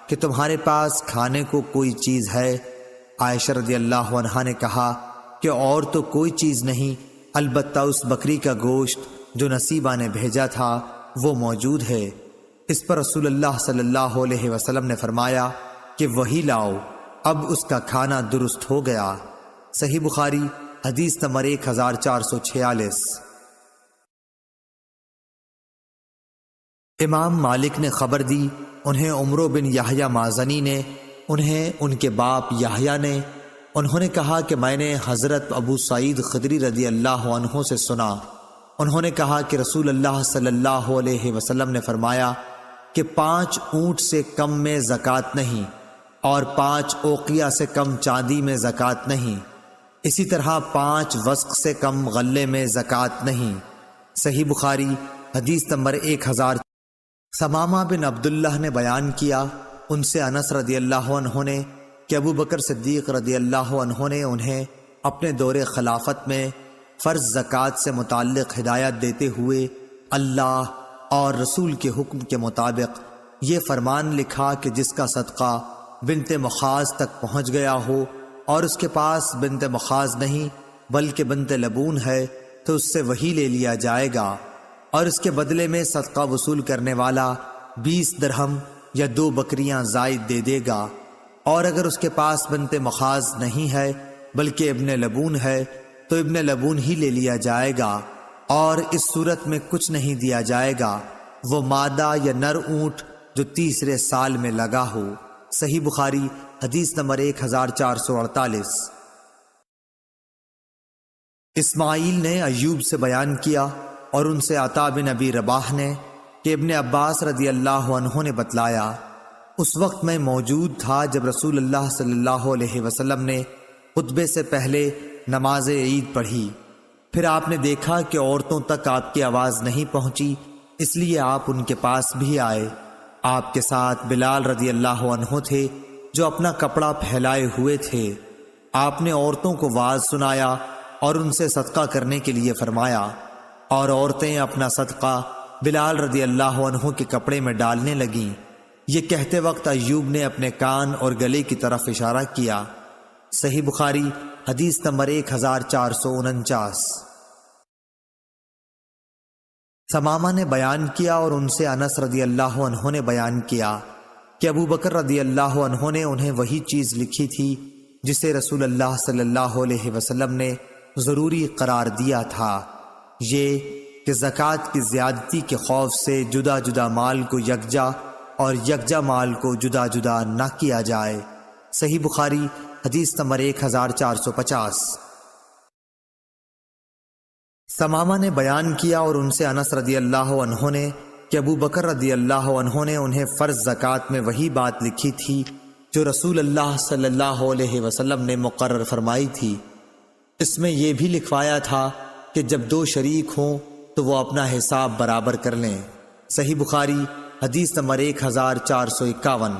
کہ تمہارے پاس کھانے کو کوئی چیز ہے؟ عائشہ رضی اللہ عنہا نے کہا کہ اور تو کوئی چیز نہیں، البتہ اس بکری کا گوشت جو نصیبہ نے بھیجا تھا وہ موجود ہے۔ اس پر رسول اللہ صلی اللہ علیہ وسلم نے فرمایا کہ وہی لاؤ، اب اس کا کھانا درست ہو گیا۔ صحیح بخاری حدیث نمبر 1446۔ امام مالک نے خبر دی، انہیں عمرو بن یحییٰ مازنی نے، انہیں ان کے باپ یحییٰ نے، انہوں نے کہا کہ میں نے حضرت ابو سعید خدری رضی اللہ عنہ سے سنا، انہوں نے کہا کہ رسول اللہ صلی اللہ علیہ وسلم نے فرمایا کہ 5 اونٹ سے کم میں زکوٰۃ نہیں، اور 5 اوقیہ سے کم چاندی میں زکوٰۃ نہیں، اسی طرح 5 وسق سے کم غلے میں زکوٰۃ نہیں۔ صحیح بخاری حدیث نمبر 1000۔ ثمامہ بن عبداللہ نے بیان کیا، ان سے انس رضی اللہ عنہ نے کہ ابو بکر صدیق رضی اللہ عنہ نے انہیں اپنے دور خلافت میں فرض زکوٰۃ سے متعلق ہدایت دیتے ہوئے اللہ اور رسول کے حکم کے مطابق یہ فرمان لکھا کہ جس کا صدقہ بنت مخاض تک پہنچ گیا ہو اور اس کے پاس بنت مخاض نہیں بلکہ بنت لبون ہے تو اس سے وہی لے لیا جائے گا، اور اس کے بدلے میں صدقہ وصول کرنے والا 20 درہم یا 2 بکریاں زائد دے دے گا، اور اگر اس کے پاس بنت مخاض نہیں ہے بلکہ ابن لبون ہے تو ابن لبون ہی لے لیا جائے گا، اور اس صورت میں کچھ نہیں دیا جائے گا، وہ مادہ یا نر اونٹ جو تیسرے سال میں لگا ہو۔ صحیح بخاری حدیث نمبر 1448۔ اسماعیل نے ایوب سے بیان کیا اور ان سے عطا بن ابی رباح نے کہ ابن عباس رضی اللہ عنہ نے بتلایا، اس وقت میں موجود تھا جب رسول اللہ صلی اللہ علیہ وسلم نے خطبے سے پہلے نماز عید پڑھی، پھر آپ نے دیکھا کہ عورتوں تک آپ کی آواز نہیں پہنچی، اس لیے آپ ان کے پاس بھی آئے۔ آپ کے ساتھ بلال رضی اللہ عنہ تھے جو اپنا کپڑا پھیلائے ہوئے تھے۔ آپ نے عورتوں کو واعظ سنایا اور ان سے صدقہ کرنے کے لیے فرمایا، اور عورتیں اپنا صدقہ بلال رضی اللہ عنہ کے کپڑے میں ڈالنے لگیں۔ یہ کہتے وقت ایوب نے اپنے کان اور گلے کی طرف اشارہ کیا۔ صحیح بخاری حدیث نمبر 1449۔ ثمامہ نے بیان کیا اور ان سے انس رضی اللہ عنہ نے بیان کیا کہ ابو بکر رضی اللہ عنہ نے انہیں وہی چیز لکھی تھی جسے رسول اللہ صلی اللہ علیہ وسلم نے ضروری قرار دیا تھا، یہ کہ زکوٰۃ کی زیادتی کے خوف سے جدا جدا مال کو یکجا اور یکجا مال کو جدا جدا نہ کیا جائے۔ صحیح بخاری حدیث نمبر 1450۔ ثمامہ نے بیان کیا اور ان سے انس رضی اللہ عنہ نے کہ ابو بکر رضی اللہ عنہ نے انہیں فرض زکوٰۃ میں وہی بات لکھی تھی جو رسول اللہ صلی اللہ علیہ وسلم نے مقرر فرمائی تھی۔ اس میں یہ بھی لکھوایا تھا کہ جب 2 شریک ہوں تو وہ اپنا حساب برابر کر لیں۔ صحیح بخاری حدیث نمبر 1451۔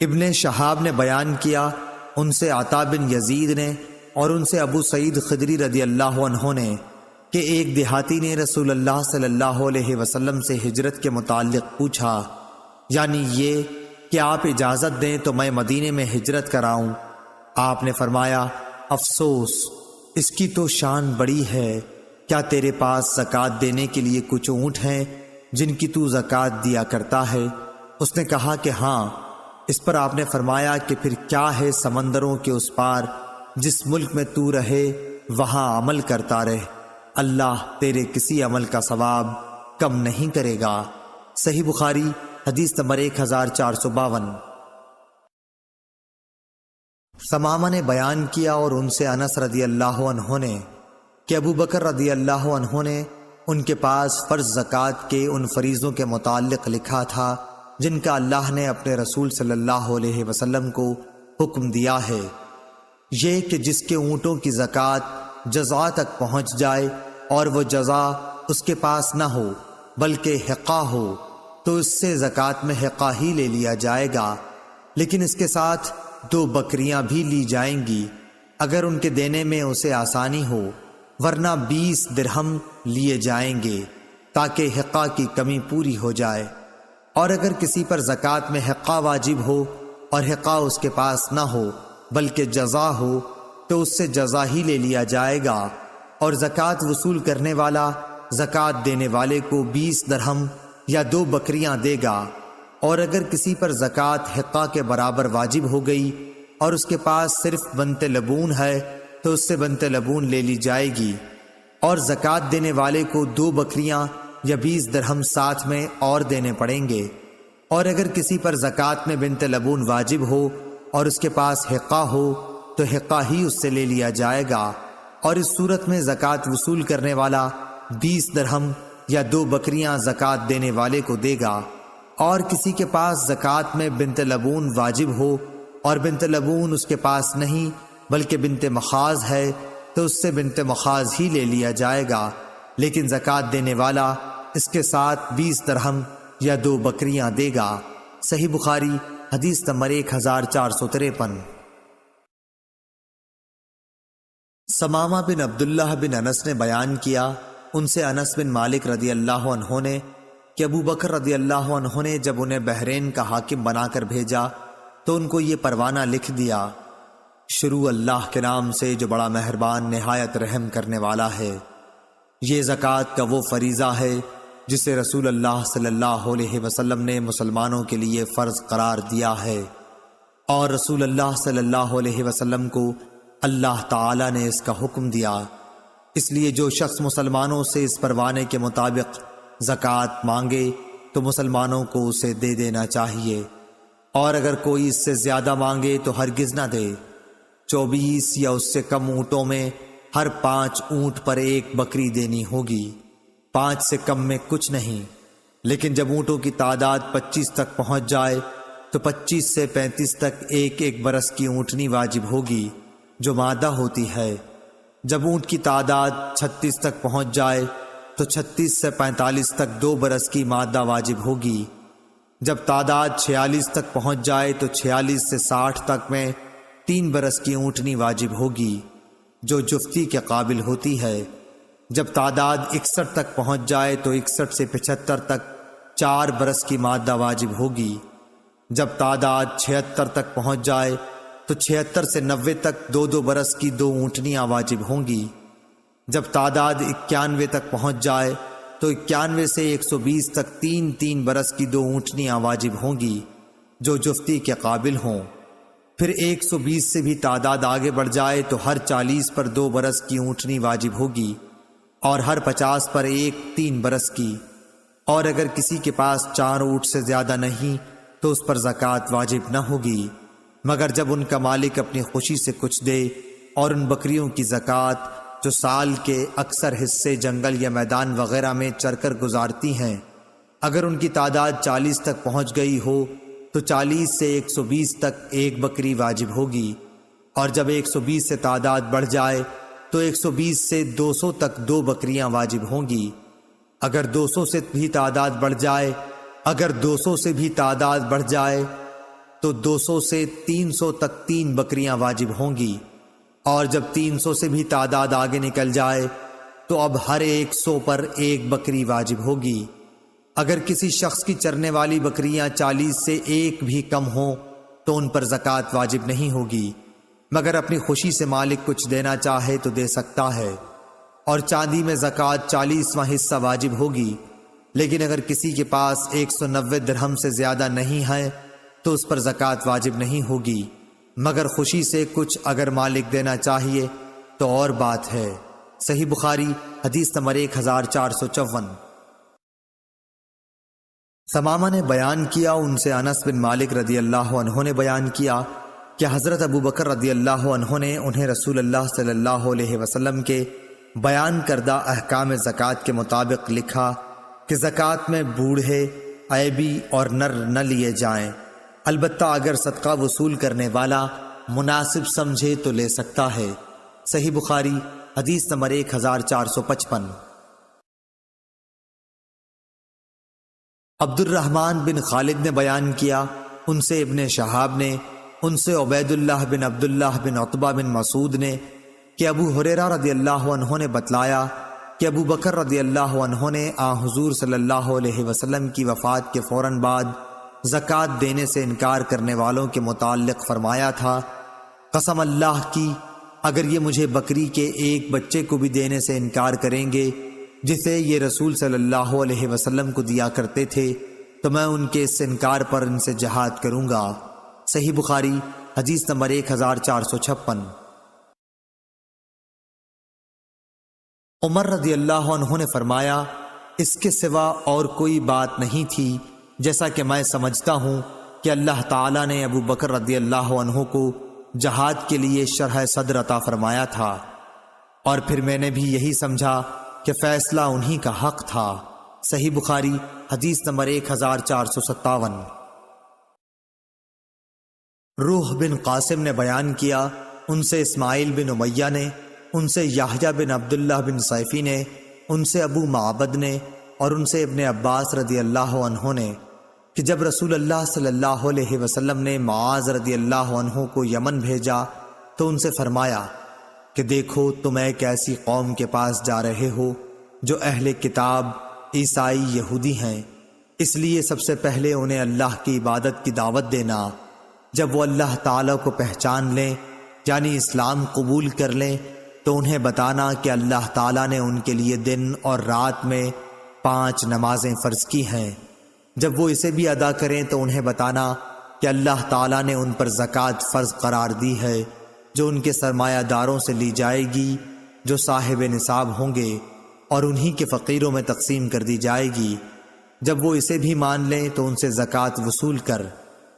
ابن شہاب نے بیان کیا، ان سے عطا بن یزید نے اور ان سے ابو سعید خدری رضی اللہ عنہ نے کہ ایک دیہاتی نے رسول اللہ صلی اللہ علیہ وسلم سے ہجرت کے متعلق پوچھا، یعنی یہ کہ آپ اجازت دیں تو میں مدینے میں ہجرت کراؤں۔ آپ نے فرمایا، افسوس، اس کی تو شان بڑی ہے، کیا تیرے پاس زکوٰۃ دینے کے لیے کچھ اونٹ ہیں جن کی تو زکوٰۃ دیا کرتا ہے؟ اس نے کہا کہ ہاں۔ اس پر آپ نے فرمایا کہ پھر کیا ہے سمندروں کے اس پار، جس ملک میں تو رہے وہاں عمل کرتا رہ، اللہ تیرے کسی عمل کا ثواب کم نہیں کرے گا۔ صحیح بخاری حدیث نمبر 1452۔ ثمامہ نے بیان کیا اور ان سے انس رضی اللہ عنہ نے کہ ابو بکر رضی اللہ عنہ نے ان کے پاس فرض زکوٰۃ کے ان فریضوں کے متعلق لکھا تھا جن کا اللہ نے اپنے رسول صلی اللہ علیہ وسلم کو حکم دیا ہے، یہ کہ جس کے اونٹوں کی زکوٰۃ جزا تک پہنچ جائے اور وہ جزا اس کے پاس نہ ہو بلکہ حقہ ہو تو اس سے زکوٰۃ میں حقہ ہی لے لیا جائے گا، لیکن اس کے ساتھ 2 بکریاں بھی لی جائیں گی اگر ان کے دینے میں اسے آسانی ہو، ورنہ 20 درہم لیے جائیں گے تاکہ حقہ کی کمی پوری ہو جائے۔ اور اگر کسی پر زکوٰۃ میں حقہ واجب ہو اور حقہ اس کے پاس نہ ہو بلکہ جزا ہو تو اس سے جزا ہی لے لیا جائے گا، اور زکوٰۃ وصول کرنے والا زکوٰۃ دینے والے کو 20 درہم یا 2 بکریاں دے گا۔ اور اگر کسی پر زکوٰۃ حقہ کے برابر واجب ہو گئی اور اس کے پاس صرف بنت لبون ہے تو اس سے بنت لبون لے لی جائے گی، اور زکوٰۃ دینے والے کو 2 بکریاں یا 20 درہم ساتھ میں اور دینے پڑیں گے۔ اور اگر کسی پر زکوٰۃ میں بنت لبون واجب ہو اور اس کے پاس حقہ ہو تو حقہ ہی اس سے لے لیا جائے گا، اور اس صورت میں زکوٰۃ وصول کرنے والا 20 درہم یا 2 بکریاں زکوٰۃ دینے والے کو دے گا۔ اور کسی کے پاس زکوٰۃ میں بنت لبون واجب ہو اور بنت لبون اس کے پاس نہیں بلکہ بنت مخاض ہے تو اس سے بنت مخاض ہی لے لیا جائے گا، لیکن زکوٰۃ دینے والا اس کے ساتھ 20 درہم یا 2 بکریاں دے گا۔ صحیح بخاری حدیث نمبر 1453۔ ثمامہ بن عبداللہ بن انس نے بیان کیا، ان سے انس بن مالک رضی اللہ عنہ نے کہ ابو بکر رضی اللہ عنہ نے جب انہیں بحرین کا حاکم بنا کر بھیجا تو ان کو یہ پروانہ لکھ دیا، شروع اللہ کے نام سے جو بڑا مہربان نہایت رحم کرنے والا ہے۔ یہ زکوٰۃ کا وہ فریضہ ہے جسے رسول اللہ صلی اللہ علیہ وسلم نے مسلمانوں کے لیے فرض قرار دیا ہے، اور رسول اللہ صلی اللہ علیہ وسلم کو اللہ تعالی نے اس کا حکم دیا، اس لیے جو شخص مسلمانوں سے اس پروانے کے مطابق زکوٰۃ مانگے تو مسلمانوں کو اسے دے دینا چاہیے، اور اگر کوئی اس سے زیادہ مانگے تو ہرگز نہ دے۔ 24 یا اس سے کم اونٹوں میں ہر 5 اونٹ پر 1 بکری دینی ہوگی، 5 سے کم میں کچھ نہیں، لیکن جب اونٹوں کی تعداد 25 تک پہنچ جائے تو 25 سے 35 تک 1 برس کی اونٹنی واجب ہوگی جو مادہ ہوتی ہے۔ جب اونٹ کی تعداد 36 تک پہنچ جائے تو 36 سے 45 تک 2 برس کی مادہ واجب ہوگی۔ جب تعداد 46 تک پہنچ جائے تو 46 سے 60 تک میں 3 برس کی اونٹنی واجب ہوگی جو جفتی کے قابل ہوتی ہے۔ جب تعداد 61 تک پہنچ جائے تو 61 سے 75 تک 4 برس کی مادہ واجب ہوگی۔ جب تعداد 76 تک پہنچ جائے تو 76 سے 90 تک 2 برس کی 2 اونٹنیاں واجب ہوں گی۔ جب تعداد 91 تک پہنچ جائے تو 91 سے 120 تک 3 برس کی 2 اونٹنیاں واجب ہوں گی جو جفتی کے قابل ہوں۔ پھر 120 سے بھی تعداد آگے بڑھ جائے تو ہر 40 پر 2 برس کی اونٹنی واجب ہوگی، اور ہر 50 پر 3 برس کی۔ اور اگر کسی کے پاس 4 اونٹ سے زیادہ نہیں تو اس پر زکوٰۃ واجب نہ ہوگی، مگر جب ان کا مالک اپنی خوشی سے کچھ دے، اور ان بکریوں کی زکوٰۃ جو سال کے اکثر حصے جنگل یا میدان وغیرہ میں چر کر گزارتی ہیں، اگر ان کی تعداد 40 تک پہنچ گئی ہو تو 40 سے 120 تک 1 بکری واجب ہوگی، اور جب 120 سے تعداد بڑھ جائے تو 120 سے 200 تک 2 بکریاں واجب ہوں گی۔ اگر 200 سے بھی تعداد بڑھ جائے تو 200 سے 300 تک 3 بکریاں واجب ہوں گی، اور جب 300 سے بھی تعداد آگے نکل جائے تو اب ہر 100 پر 1 بکری واجب ہوگی۔ اگر کسی شخص کی چرنے والی بکریاں 40 سے 1 بھی کم ہوں تو ان پر زکوٰۃ واجب نہیں ہوگی، مگر اپنی خوشی سے مالک کچھ دینا چاہے تو دے سکتا ہے، اور چاندی میں زکوٰۃ 40واں حصہ واجب ہوگی۔ لیکن اگر کسی کے پاس 190 درہم سے زیادہ نہیں ہے تو اس پر زکوٰۃ واجب نہیں ہوگی، مگر خوشی سے کچھ اگر مالک دینا چاہیے تو اور بات ہے۔ صحیح بخاری حدیث نمبر 1454۔ ثمامہ نے بیان کیا، ان سے انس بن مالک رضی اللہ عنہ نے بیان کیا کہ حضرت ابو بکر رضی اللہ عنہ نے انہیں رسول اللہ صلی اللہ علیہ وسلم کے بیان کردہ احکام زکوٰۃ کے مطابق لکھا کہ زکوٰۃ میں بوڑھے، عیبی اور نر نہ لیے جائیں، البتہ اگر صدقہ وصول کرنے والا مناسب سمجھے تو لے سکتا ہے۔ صحیح بخاری حدیث نمبر 1455۔ عبد الرحمن بن خالد نے بیان کیا، ان سے ابن شہاب نے، ان سے عبید اللہ بن عبداللہ بن عتبہ بن مسعود نے کہ ابو ہریرہ رضی اللہ عنہ نے بتلایا کہ ابو بکر رضی اللہ عنہ نے حضور صلی اللہ علیہ وسلم کی وفات کے فوراً بعد زکوٰۃ دینے سے انکار کرنے والوں کے متعلق فرمایا تھا، قسم اللہ کی اگر یہ مجھے بکری کے ایک بچے کو بھی دینے سے انکار کریں گے جسے یہ رسول صلی اللہ علیہ وسلم کو دیا کرتے تھے تو میں ان کے اس انکار پر ان سے جہاد کروں گا۔ صحیح بخاری حدیث نمبر 1456۔ عمر رضی اللہ عنہ نے فرمایا، اس کے سوا اور کوئی بات نہیں تھی، جیسا کہ میں سمجھتا ہوں کہ اللہ تعالیٰ نے ابو بکر رضی اللہ عنہ کو جہاد کے لیے شرح صدر عطا فرمایا تھا، اور پھر میں نے بھی یہی سمجھا کہ فیصلہ انہی کا حق تھا۔ صحیح بخاری حدیث نمبر 1457۔ روح بن قاسم نے بیان کیا، ان سے اسماعیل بن امیہ نے، ان سے یحییٰ بن عبداللہ بن سیفی نے، ان سے ابو معبد نے، اور ان سے ابن عباس رضی اللہ عنہ نے کہ جب رسول اللہ صلی اللہ علیہ وسلم نے معاذ رضی اللہ عنہ کو یمن بھیجا تو ان سے فرمایا کہ دیکھو تم ایک ایسی قوم کے پاس جا رہے ہو جو اہل کتاب عیسائی یہودی ہیں، اس لیے سب سے پہلے انہیں اللہ کی عبادت کی دعوت دینا، جب وہ اللہ تعالیٰ کو پہچان لیں یعنی اسلام قبول کر لیں تو انہیں بتانا کہ اللہ تعالیٰ نے ان کے لیے دن اور رات میں 5 نمازیں فرض کی ہیں، جب وہ اسے بھی ادا کریں تو انہیں بتانا کہ اللہ تعالیٰ نے ان پر زکوٰۃ فرض قرار دی ہے جو ان کے سرمایہ داروں سے لی جائے گی جو صاحب نصاب ہوں گے اور انہی کے فقیروں میں تقسیم کر دی جائے گی، جب وہ اسے بھی مان لیں تو ان سے زکوٰۃ وصول کر،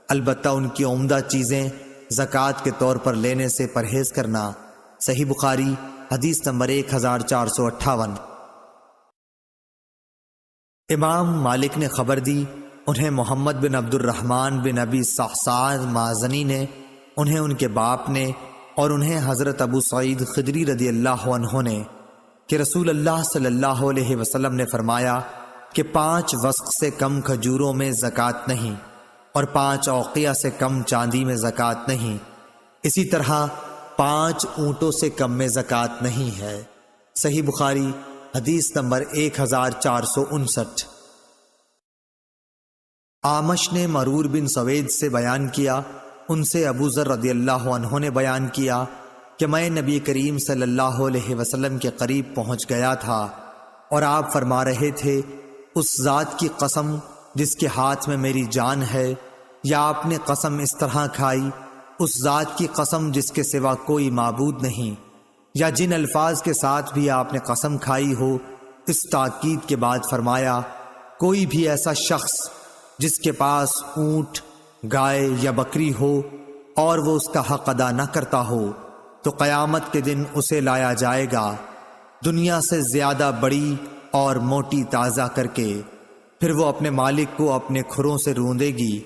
البتہ ان کی عمدہ چیزیں زکوٰۃ کے طور پر لینے سے پرہیز کرنا۔ صحیح بخاری حدیث نمبر 1458۔ امام مالک نے خبر دی، انہیں محمد بن عبد الرحمن بن ابی صحصان مازنی نے، انہیں ان کے باپ نے، اور انہیں حضرت ابو سعید خدری رضی اللہ عنہ نے کہ رسول اللہ صلی اللہ علیہ وسلم نے فرمایا کہ 5 وسق سے کم کھجوروں میں زکوٰۃ نہیں اور 5 اوقیہ سے کم چاندی میں زکوٰۃ نہیں، اسی طرح 5 اونٹوں سے کم میں زکوٰۃ نہیں ہے۔ صحیح بخاری حدیث نمبر 1459۔ اعمش نے مرور بن سوید سے بیان کیا، ان سے ابو ذر رضی اللہ عنہ نے بیان کیا کہ میں نبی کریم صلی اللہ علیہ وسلم کے قریب پہنچ گیا تھا اور آپ فرما رہے تھے، اس ذات کی قسم جس کے ہاتھ میں میری جان ہے، یا آپ نے قسم اس طرح کھائی، اس ذات کی قسم جس کے سوا کوئی معبود نہیں، یا جن الفاظ کے ساتھ بھی آپ نے قسم کھائی ہو، اس تاکید کے بعد فرمایا، کوئی بھی ایسا شخص جس کے پاس اونٹ، گائے یا بکری ہو اور وہ اس کا حق ادا نہ کرتا ہو تو قیامت کے دن اسے لایا جائے گا دنیا سے زیادہ بڑی اور موٹی تازہ کر کے، پھر وہ اپنے مالک کو اپنے کھروں سے روندے گی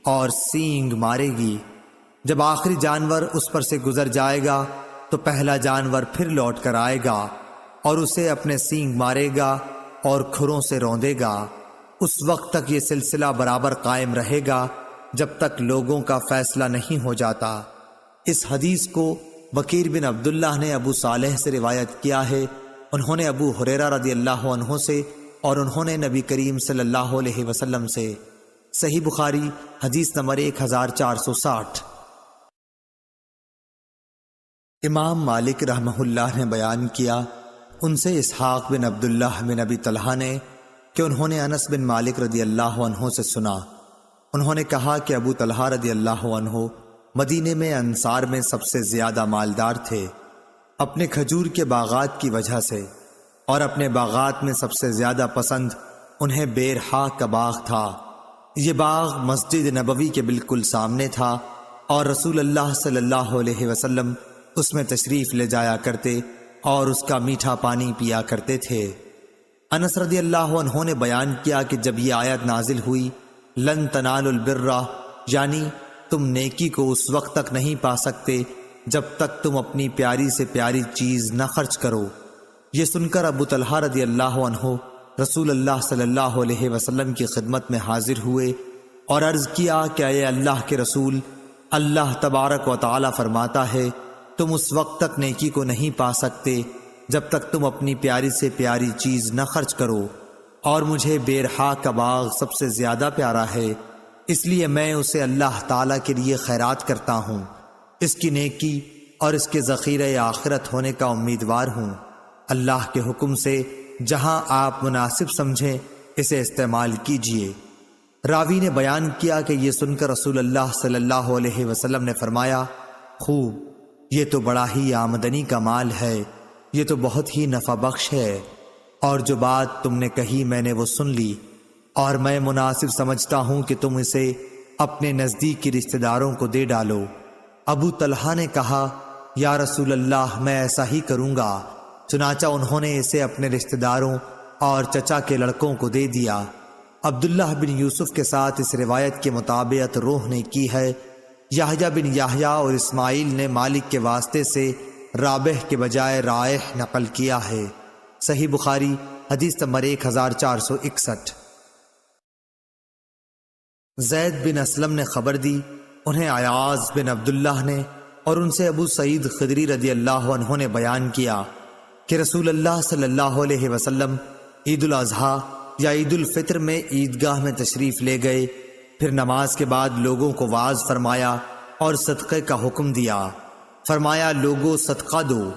اور سینگ مارے گی، جب آخری جانور اس پر سے گزر جائے گا تو پہلا جانور پھر لوٹ کر آئے گا اور اسے اپنے سینگ مارے گا اور کھروں سے روندے گا، اس وقت تک یہ سلسلہ برابر قائم رہے گا جب تک لوگوں کا فیصلہ نہیں ہو جاتا۔ اس حدیث کو بکیر بن عبداللہ نے ابو صالح سے روایت کیا ہے، انہوں نے ابو ہریرہ رضی اللہ عنہ سے اور انہوں نے نبی کریم صلی اللہ علیہ وسلم سے۔ صحیح بخاری حدیث نمبر 1460۔ امام مالک رحمہ اللہ نے بیان کیا، ان سے اسحاق بن عبداللہ بن ابی طلحہ نے کہ انہوں نے انس بن مالک رضی اللہ عنہ سے سنا، انہوں نے کہا کہ ابو طلحہ رضی اللہ عنہ مدینے میں انصار میں سب سے زیادہ مالدار تھے، اپنے کھجور کے باغات کی وجہ سے، اور اپنے باغات میں سب سے زیادہ پسند انہیں بیرحا کا باغ تھا۔ یہ باغ مسجد نبوی کے بالکل سامنے تھا اور رسول اللہ صلی اللہ علیہ وسلم اس میں تشریف لے جایا کرتے اور اس کا میٹھا پانی پیا کرتے تھے۔ انس رضی اللہ عنہ نے بیان کیا کہ جب یہ آیت نازل ہوئی لن تنالوا البر، یعنی تم نیکی کو اس وقت تک نہیں پا سکتے جب تک تم اپنی پیاری سے پیاری چیز نہ خرچ کرو، یہ سن کر ابو طلحہ رضی اللہ عنہ رسول اللہ صلی اللہ علیہ وسلم کی خدمت میں حاضر ہوئے اور عرض کیا کہ اے اللہ کے رسول، اللہ تبارک و تعالی فرماتا ہے تم اس وقت تک نیکی کو نہیں پا سکتے جب تک تم اپنی پیاری سے پیاری چیز نہ خرچ کرو، اور مجھے بیرحا کا باغ سب سے زیادہ پیارا ہے، اس لیے میں اسے اللہ تعالیٰ کے لیے خیرات کرتا ہوں، اس کی نیکی اور اس کے ذخیرہ آخرت ہونے کا امیدوار ہوں۔ اللہ کے حکم سے جہاں آپ مناسب سمجھیں اسے استعمال کیجیے۔ راوی نے بیان کیا کہ یہ سن کر رسول اللہ صلی اللہ علیہ وسلم نے فرمایا، خوب، یہ تو بڑا ہی آمدنی کا مال ہے، یہ تو بہت ہی نفع بخش ہے، اور جو بات تم نے کہی میں نے وہ سن لی، اور میں مناسب سمجھتا ہوں کہ تم اسے اپنے نزدیکی رشتہ داروں کو دے ڈالو۔ ابو طلحہ نے کہا، یا رسول اللہ میں ایسا ہی کروں گا، چنانچہ انہوں نے اسے اپنے رشتہ داروں اور چچا کے لڑکوں کو دے دیا۔ عبداللہ بن یوسف کے ساتھ اس روایت کے مطابقت روح نے کی ہے۔ یحییٰ بن یحییٰ اور اسماعیل نے مالک کے واسطے سے رابح کے بجائے رائح نقل کیا ہے۔ صحیح بخاری حدیث نمبر 1461۔ زید بن اسلم نے خبر دی، انہیں عیاض بن عبداللہ نے اور ان سے ابو سعید خدری رضی اللہ عنہ نے بیان کیا کہ رسول اللہ صلی اللہ علیہ وسلم عید الاضحیٰ یا عید الفطر میں عیدگاہ میں تشریف لے گئے، پھر نماز کے بعد لوگوں کو واعظ فرمایا اور صدقے کا حکم دیا، فرمایا لوگوں صدقہ دو۔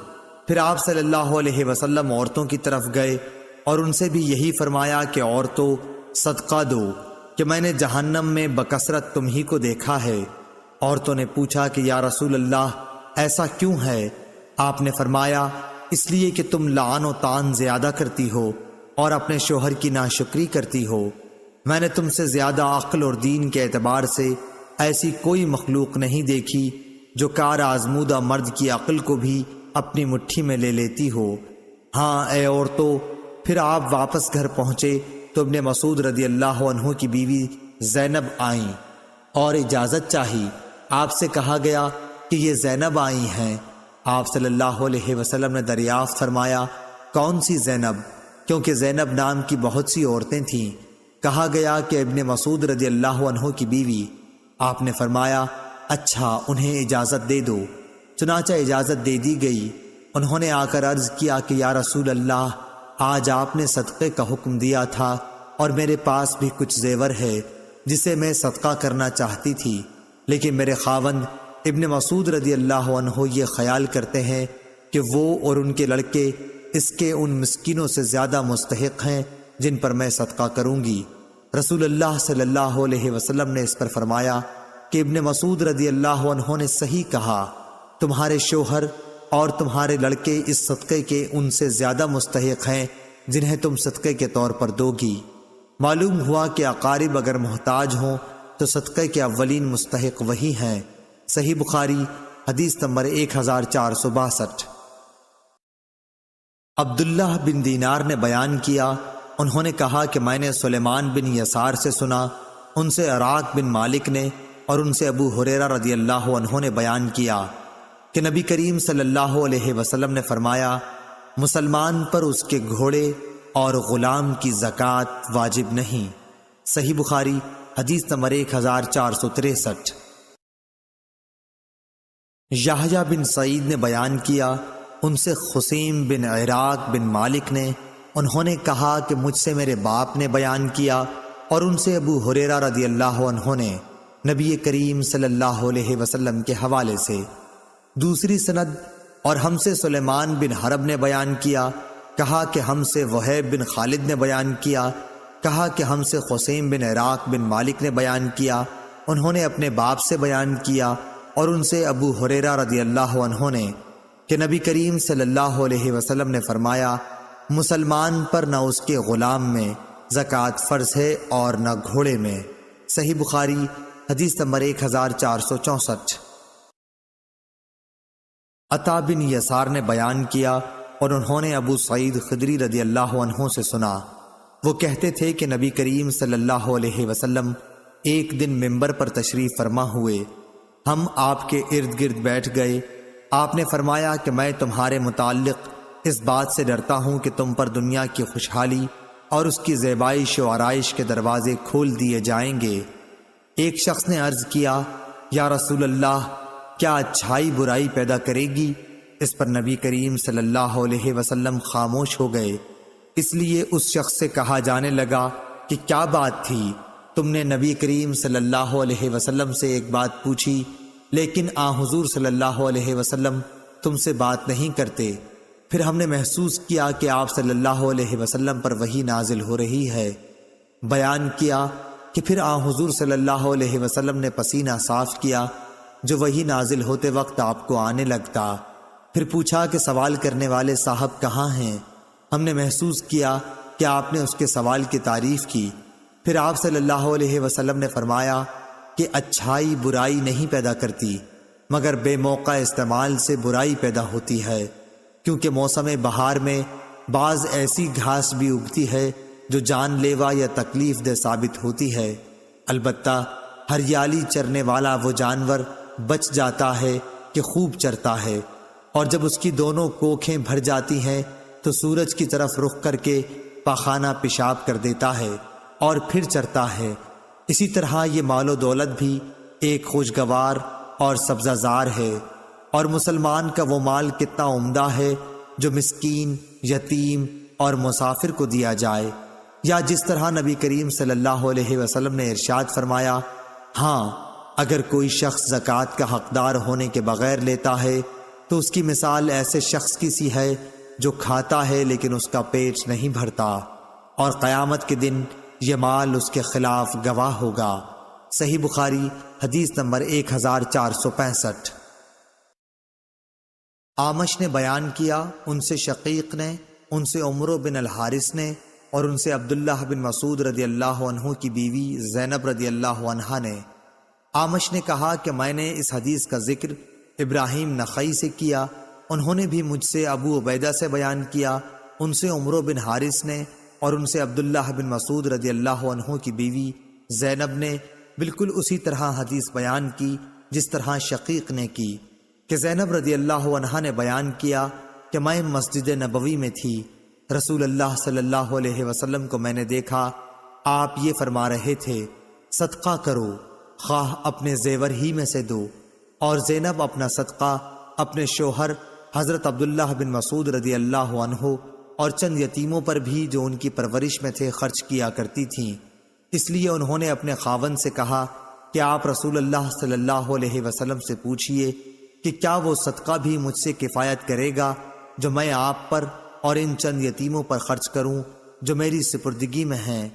پھر آپ صلی اللہ علیہ وسلم عورتوں کی طرف گئے اور ان سے بھی یہی فرمایا کہ عورتوں صدقہ دو، کہ میں نے جہنم میں بکثرت تم ہی کو دیکھا ہے۔ عورتوں نے پوچھا کہ یا رسول اللہ ایسا کیوں ہے؟ آپ نے فرمایا اس لیے کہ تم لعن و طعن زیادہ کرتی ہو اور اپنے شوہر کی ناشکری کرتی ہو۔ میں نے تم سے زیادہ عقل اور دین کے اعتبار سے ایسی کوئی مخلوق نہیں دیکھی جو کار آزمودہ مرد کی عقل کو بھی اپنی مٹھی میں لے لیتی ہو۔ ہاں اے عورتوں، پھر آپ واپس گھر پہنچے تو ابن مسعود رضی اللہ عنہ کی بیوی زینب آئیں اور اجازت چاہی۔ آپ سے کہا گیا کہ یہ زینب آئی ہیں۔ آپ صلی اللہ علیہ وسلم نے دریافت فرمایا کون سی زینب؟ کیونکہ زینب نام کی بہت سی عورتیں تھیں۔ کہا گیا کہ ابن مسعود رضی اللہ عنہ کی بیوی۔ آپ نے فرمایا اچھا انہیں اجازت دے دو۔ چنانچہ اجازت دے دی گئی۔ انہوں نے آ کر عرض کیا کہ یا رسول اللہ آج آپ نے صدقے کا حکم دیا تھا اور میرے پاس بھی کچھ زیور ہے جسے میں صدقہ کرنا چاہتی تھی، لیکن میرے خاوند ابن مسعود رضی اللہ عنہ یہ خیال کرتے ہیں کہ وہ اور ان کے لڑکے اس کے ان مسکینوں سے زیادہ مستحق ہیں جن پر میں صدقہ کروں گی۔ رسول اللہ صلی اللہ علیہ وسلم نے اس پر فرمایا کہ ابن مسعود رضی اللہ عنہ نے صحیح کہا، تمہارے شوہر اور تمہارے لڑکے اس صدقے کے ان سے زیادہ مستحق ہیں جنہیں تم صدقے کے طور پر دو گی۔ معلوم ہوا کہ اقارب اگر محتاج ہوں تو صدقے کے اولین مستحق وہی ہیں۔ صحیح بخاری حدیث نمبر 1462۔ عبداللہ بن دینار نے بیان کیا، انہوں نے کہا کہ میں نے سلیمان بن یسار سے سنا، ان سے عراق بن مالک نے اور ان سے ابو ہریرہ رضی اللہ عنہ نے بیان کیا کہ نبی کریم صلی اللہ علیہ وسلم نے فرمایا مسلمان پر اس کے گھوڑے اور غلام کی زکوٰۃ واجب نہیں۔ صحیح بخاری حدیث نمبر 1463۔ یحییٰ بن سعید نے بیان کیا، ان سے خسیم بن عراق بن مالک نے، انہوں نے کہا کہ مجھ سے میرے باپ نے بیان کیا اور ان سے ابو ہریرہ رضی اللہ عنہ نے نبی کریم صلی اللہ علیہ وسلم کے حوالے سے۔ دوسری سند، اور ہم سے سلیمان بن حرب نے بیان کیا، کہا کہ ہم سے وہیب بن خالد نے بیان کیا، کہا کہ ہم سے خسیم بن عراق بن مالک نے بیان کیا، انہوں نے اپنے باپ سے بیان کیا اور ان سے ابو ہریرہ رضی اللہ عنہ نے کہ نبی کریم صلی اللہ علیہ وسلم نے فرمایا مسلمان پر نہ اس کے غلام میں زکوٰۃ فرض ہے اور نہ گھوڑے میں۔ صحیح بخاری حدیث نمبر 1464۔ عطا بن یسار نے بیان کیا، اور انہوں نے ابو سعید خدری رضی اللہ عنہ سے سنا۔ وہ کہتے تھے کہ نبی کریم صلی اللہ علیہ وسلم ایک دن منبر پر تشریف فرما ہوئے، ہم آپ کے ارد گرد بیٹھ گئے۔ آپ نے فرمایا کہ میں تمہارے متعلق اس بات سے ڈرتا ہوں کہ تم پر دنیا کی خوشحالی اور اس کی زیبائش و آرائش کے دروازے کھول دیے جائیں گے۔ ایک شخص نے عرض کیا، یا رسول اللہ، کیا اچھائی برائی پیدا کرے گی؟ اس پر نبی کریم صلی اللہ علیہ وسلم خاموش ہو گئے۔ اس لیے اس شخص سے کہا جانے لگا کہ کیا بات تھی؟ تم نے نبی کریم صلی اللہ علیہ وسلم سے ایک بات پوچھی، لیکن حضور صلی اللہ علیہ وسلم تم سے بات نہیں کرتے۔ پھر ہم نے محسوس کیا کہ آپ صلی اللہ علیہ وسلم پر وحی نازل ہو رہی ہے۔ بیان کیا کہ پھر حضور صلی اللہ علیہ وسلم نے پسینہ صاف کیا جو وحی نازل ہوتے وقت آپ کو آنے لگتا۔ پھر پوچھا کہ سوال کرنے والے صاحب کہاں ہیں؟ ہم نے محسوس کیا کہ آپ نے اس کے سوال کی تعریف کی۔ پھر آپ صلی اللہ علیہ وسلم نے فرمایا کہ اچھائی برائی نہیں پیدا کرتی، مگر بے موقع استعمال سے برائی پیدا ہوتی ہے، کیونکہ موسم بہار میں بعض ایسی گھاس بھی اگتی ہے جو جان لیوا یا تکلیف دہ ثابت ہوتی ہے۔ البتہ ہریالی چرنے والا وہ جانور بچ جاتا ہے کہ خوب چرتا ہے، اور جب اس کی دونوں کوکھیں بھر جاتی ہیں تو سورج کی طرف رخ کر کے پاخانہ پیشاب کر دیتا ہے اور پھر چرتا ہے۔ اسی طرح یہ مال و دولت بھی ایک خوشگوار اور سبزہ زار ہے، اور مسلمان کا وہ مال کتنا عمدہ ہے جو مسکین، یتیم اور مسافر کو دیا جائے۔ یا جس طرح نبی کریم صلی اللہ علیہ وسلم نے ارشاد فرمایا، ہاں اگر کوئی شخص زکوٰۃ کا حقدار ہونے کے بغیر لیتا ہے تو اس کی مثال ایسے شخص کی سی ہے جو کھاتا ہے لیکن اس کا پیٹ نہیں بھرتا، اور قیامت کے دن یہ مال اس کے خلاف گواہ ہوگا۔ صحیح بخاری حدیث نمبر 1465۔ اعمش نے بیان کیا، ان سے شقیق نے، ان سے عمرو بن الحارث نے، اور ان سے عبداللہ بن مسعود رضی اللہ عنہ کی بیوی زینب رضی اللہ عنہا نے۔ اعمش نے کہا کہ میں نے اس حدیث کا ذکر ابراہیم نخعی سے کیا، انہوں نے بھی مجھ سے ابو عبیدہ سے بیان کیا، ان سے عمرو بن حارث نے، اور ان سے عبداللہ بن مسعود رضی اللہ عنہ کی بیوی زینب نے بالکل اسی طرح حدیث بیان کی جس طرح شقیق نے کی، کہ زینب رضی اللہ عنہا نے بیان کیا کہ میں مسجد نبوی میں تھی، رسول اللہ صلی اللہ علیہ وسلم کو میں نے دیکھا، آپ یہ فرما رہے تھے، صدقہ کرو، خواہ اپنے زیور ہی میں سے دو، اور زینب اپنا صدقہ اپنے شوہر حضرت عبداللہ بن مسعود رضی اللہ عنہ اور چند یتیموں پر بھی جو ان کی پرورش میں تھے خرچ کیا کرتی تھیں۔ اس لیے انہوں نے اپنے خاوند سے کہا کہ آپ رسول اللہ صلی اللہ علیہ وسلم سے پوچھئے کہ کیا وہ صدقہ بھی مجھ سے کفایت کرے گا جو میں آپ پر اور ان چند یتیموں پر خرچ کروں جو میری سپردگی میں ہیں۔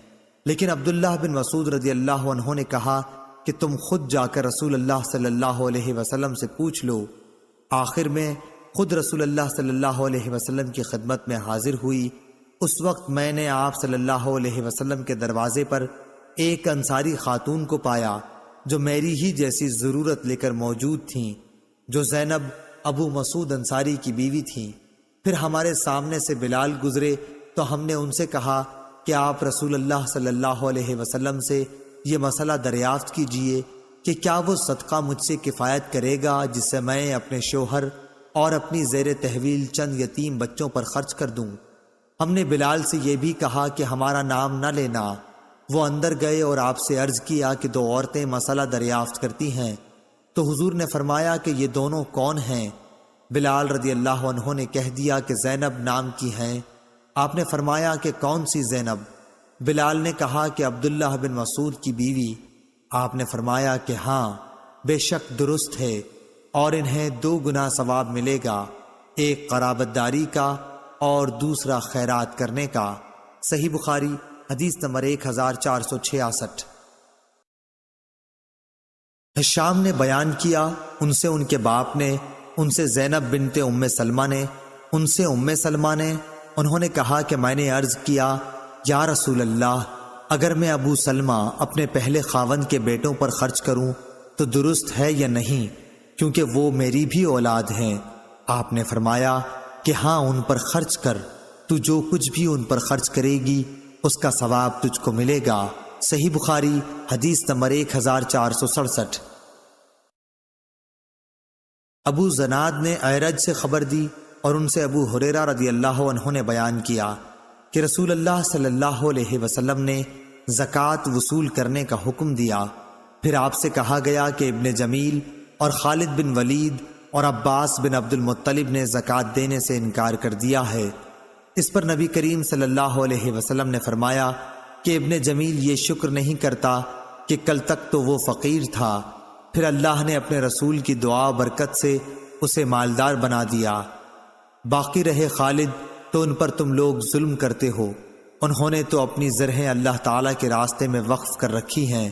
لیکن عبداللہ بن مسعود رضی اللہ عنہ نے کہا کہ تم خود جا کر رسول اللہ صلی اللہ علیہ وسلم سے پوچھ لو۔ آخر میں خود رسول اللہ صلی اللہ علیہ وسلم کی خدمت میں حاضر ہوئی۔ اس وقت میں نے آپ صلی اللہ علیہ وسلم کے دروازے پر ایک انصاری خاتون کو پایا جو میری ہی جیسی ضرورت لے کر موجود تھیں، جو زینب ابو مسعود انصاری کی بیوی تھیں۔ پھر ہمارے سامنے سے بلال گزرے تو ہم نے ان سے کہا کہ آپ رسول اللہ صلی اللہ علیہ وسلم سے یہ مسئلہ دریافت کیجئے کہ کیا وہ صدقہ مجھ سے کفایت کرے گا جس سے میں اپنے شوہر اور اپنی زیر تحویل چند یتیم بچوں پر خرچ کر دوں۔ ہم نے بلال سے یہ بھی کہا کہ ہمارا نام نہ لینا۔ وہ اندر گئے اور آپ سے عرض کیا کہ دو عورتیں مسئلہ دریافت کرتی ہیں، تو حضور نے فرمایا کہ یہ دونوں کون ہیں؟ بلال رضی اللہ عنہ نے کہہ دیا کہ زینب نام کی ہیں۔ آپ نے فرمایا کہ کون سی زینب؟ بلال نے کہا کہ عبداللہ بن مسعود کی بیوی۔ آپ نے فرمایا کہ ہاں، بے شک درست ہے، اور انہیں 2 گنا ثواب ملے گا، ایک قرابت داری کا اور دوسرا خیرات کرنے کا۔ صحیح بخاری حدیث نمبر 1466۔ ہشام نے بیان کیا، ان سے ان کے باپ نے، ان سے زینب بنت ام سلمہ نے، ان سے ام سلمہ نے، انہوں نے کہا کہ میں نے عرض کیا، یا رسول اللہ، اگر میں ابو سلمہ اپنے پہلے خاوند کے بیٹوں پر خرچ کروں تو درست ہے یا نہیں، کیونکہ وہ میری بھی اولاد ہیں؟ آپ نے فرمایا کہ ہاں ان پر خرچ کر، تو جو کچھ بھی ان پر خرچ کرے گی اس کا ثواب تجھ کو ملے گا۔ صحیح بخاری حدیث نمبر 1467۔ ابو زناد نے اعرج سے خبر دی اور ان سے ابو ہریرہ رضی اللہ عنہ نے بیان کیا کہ رسول اللہ صلی اللہ علیہ وسلم نے زکوٰۃ وصول کرنے کا حکم دیا۔ پھر آپ سے کہا گیا کہ ابن جمیل اور خالد بن ولید اور عباس بن عبد المطلب نے زکوٰۃ دینے سے انکار کر دیا ہے۔ اس پر نبی کریم صلی اللہ علیہ وسلم نے فرمایا کہ ابن جمیل یہ شکر نہیں کرتا کہ کل تک تو وہ فقیر تھا، پھر اللہ نے اپنے رسول کی دعا برکت سے اسے مالدار بنا دیا۔ باقی رہے خالد تو ان پر تم لوگ ظلم کرتے ہو، انہوں نے تو اپنی زرہیں اللہ تعالیٰ کے راستے میں وقف کر رکھی ہیں،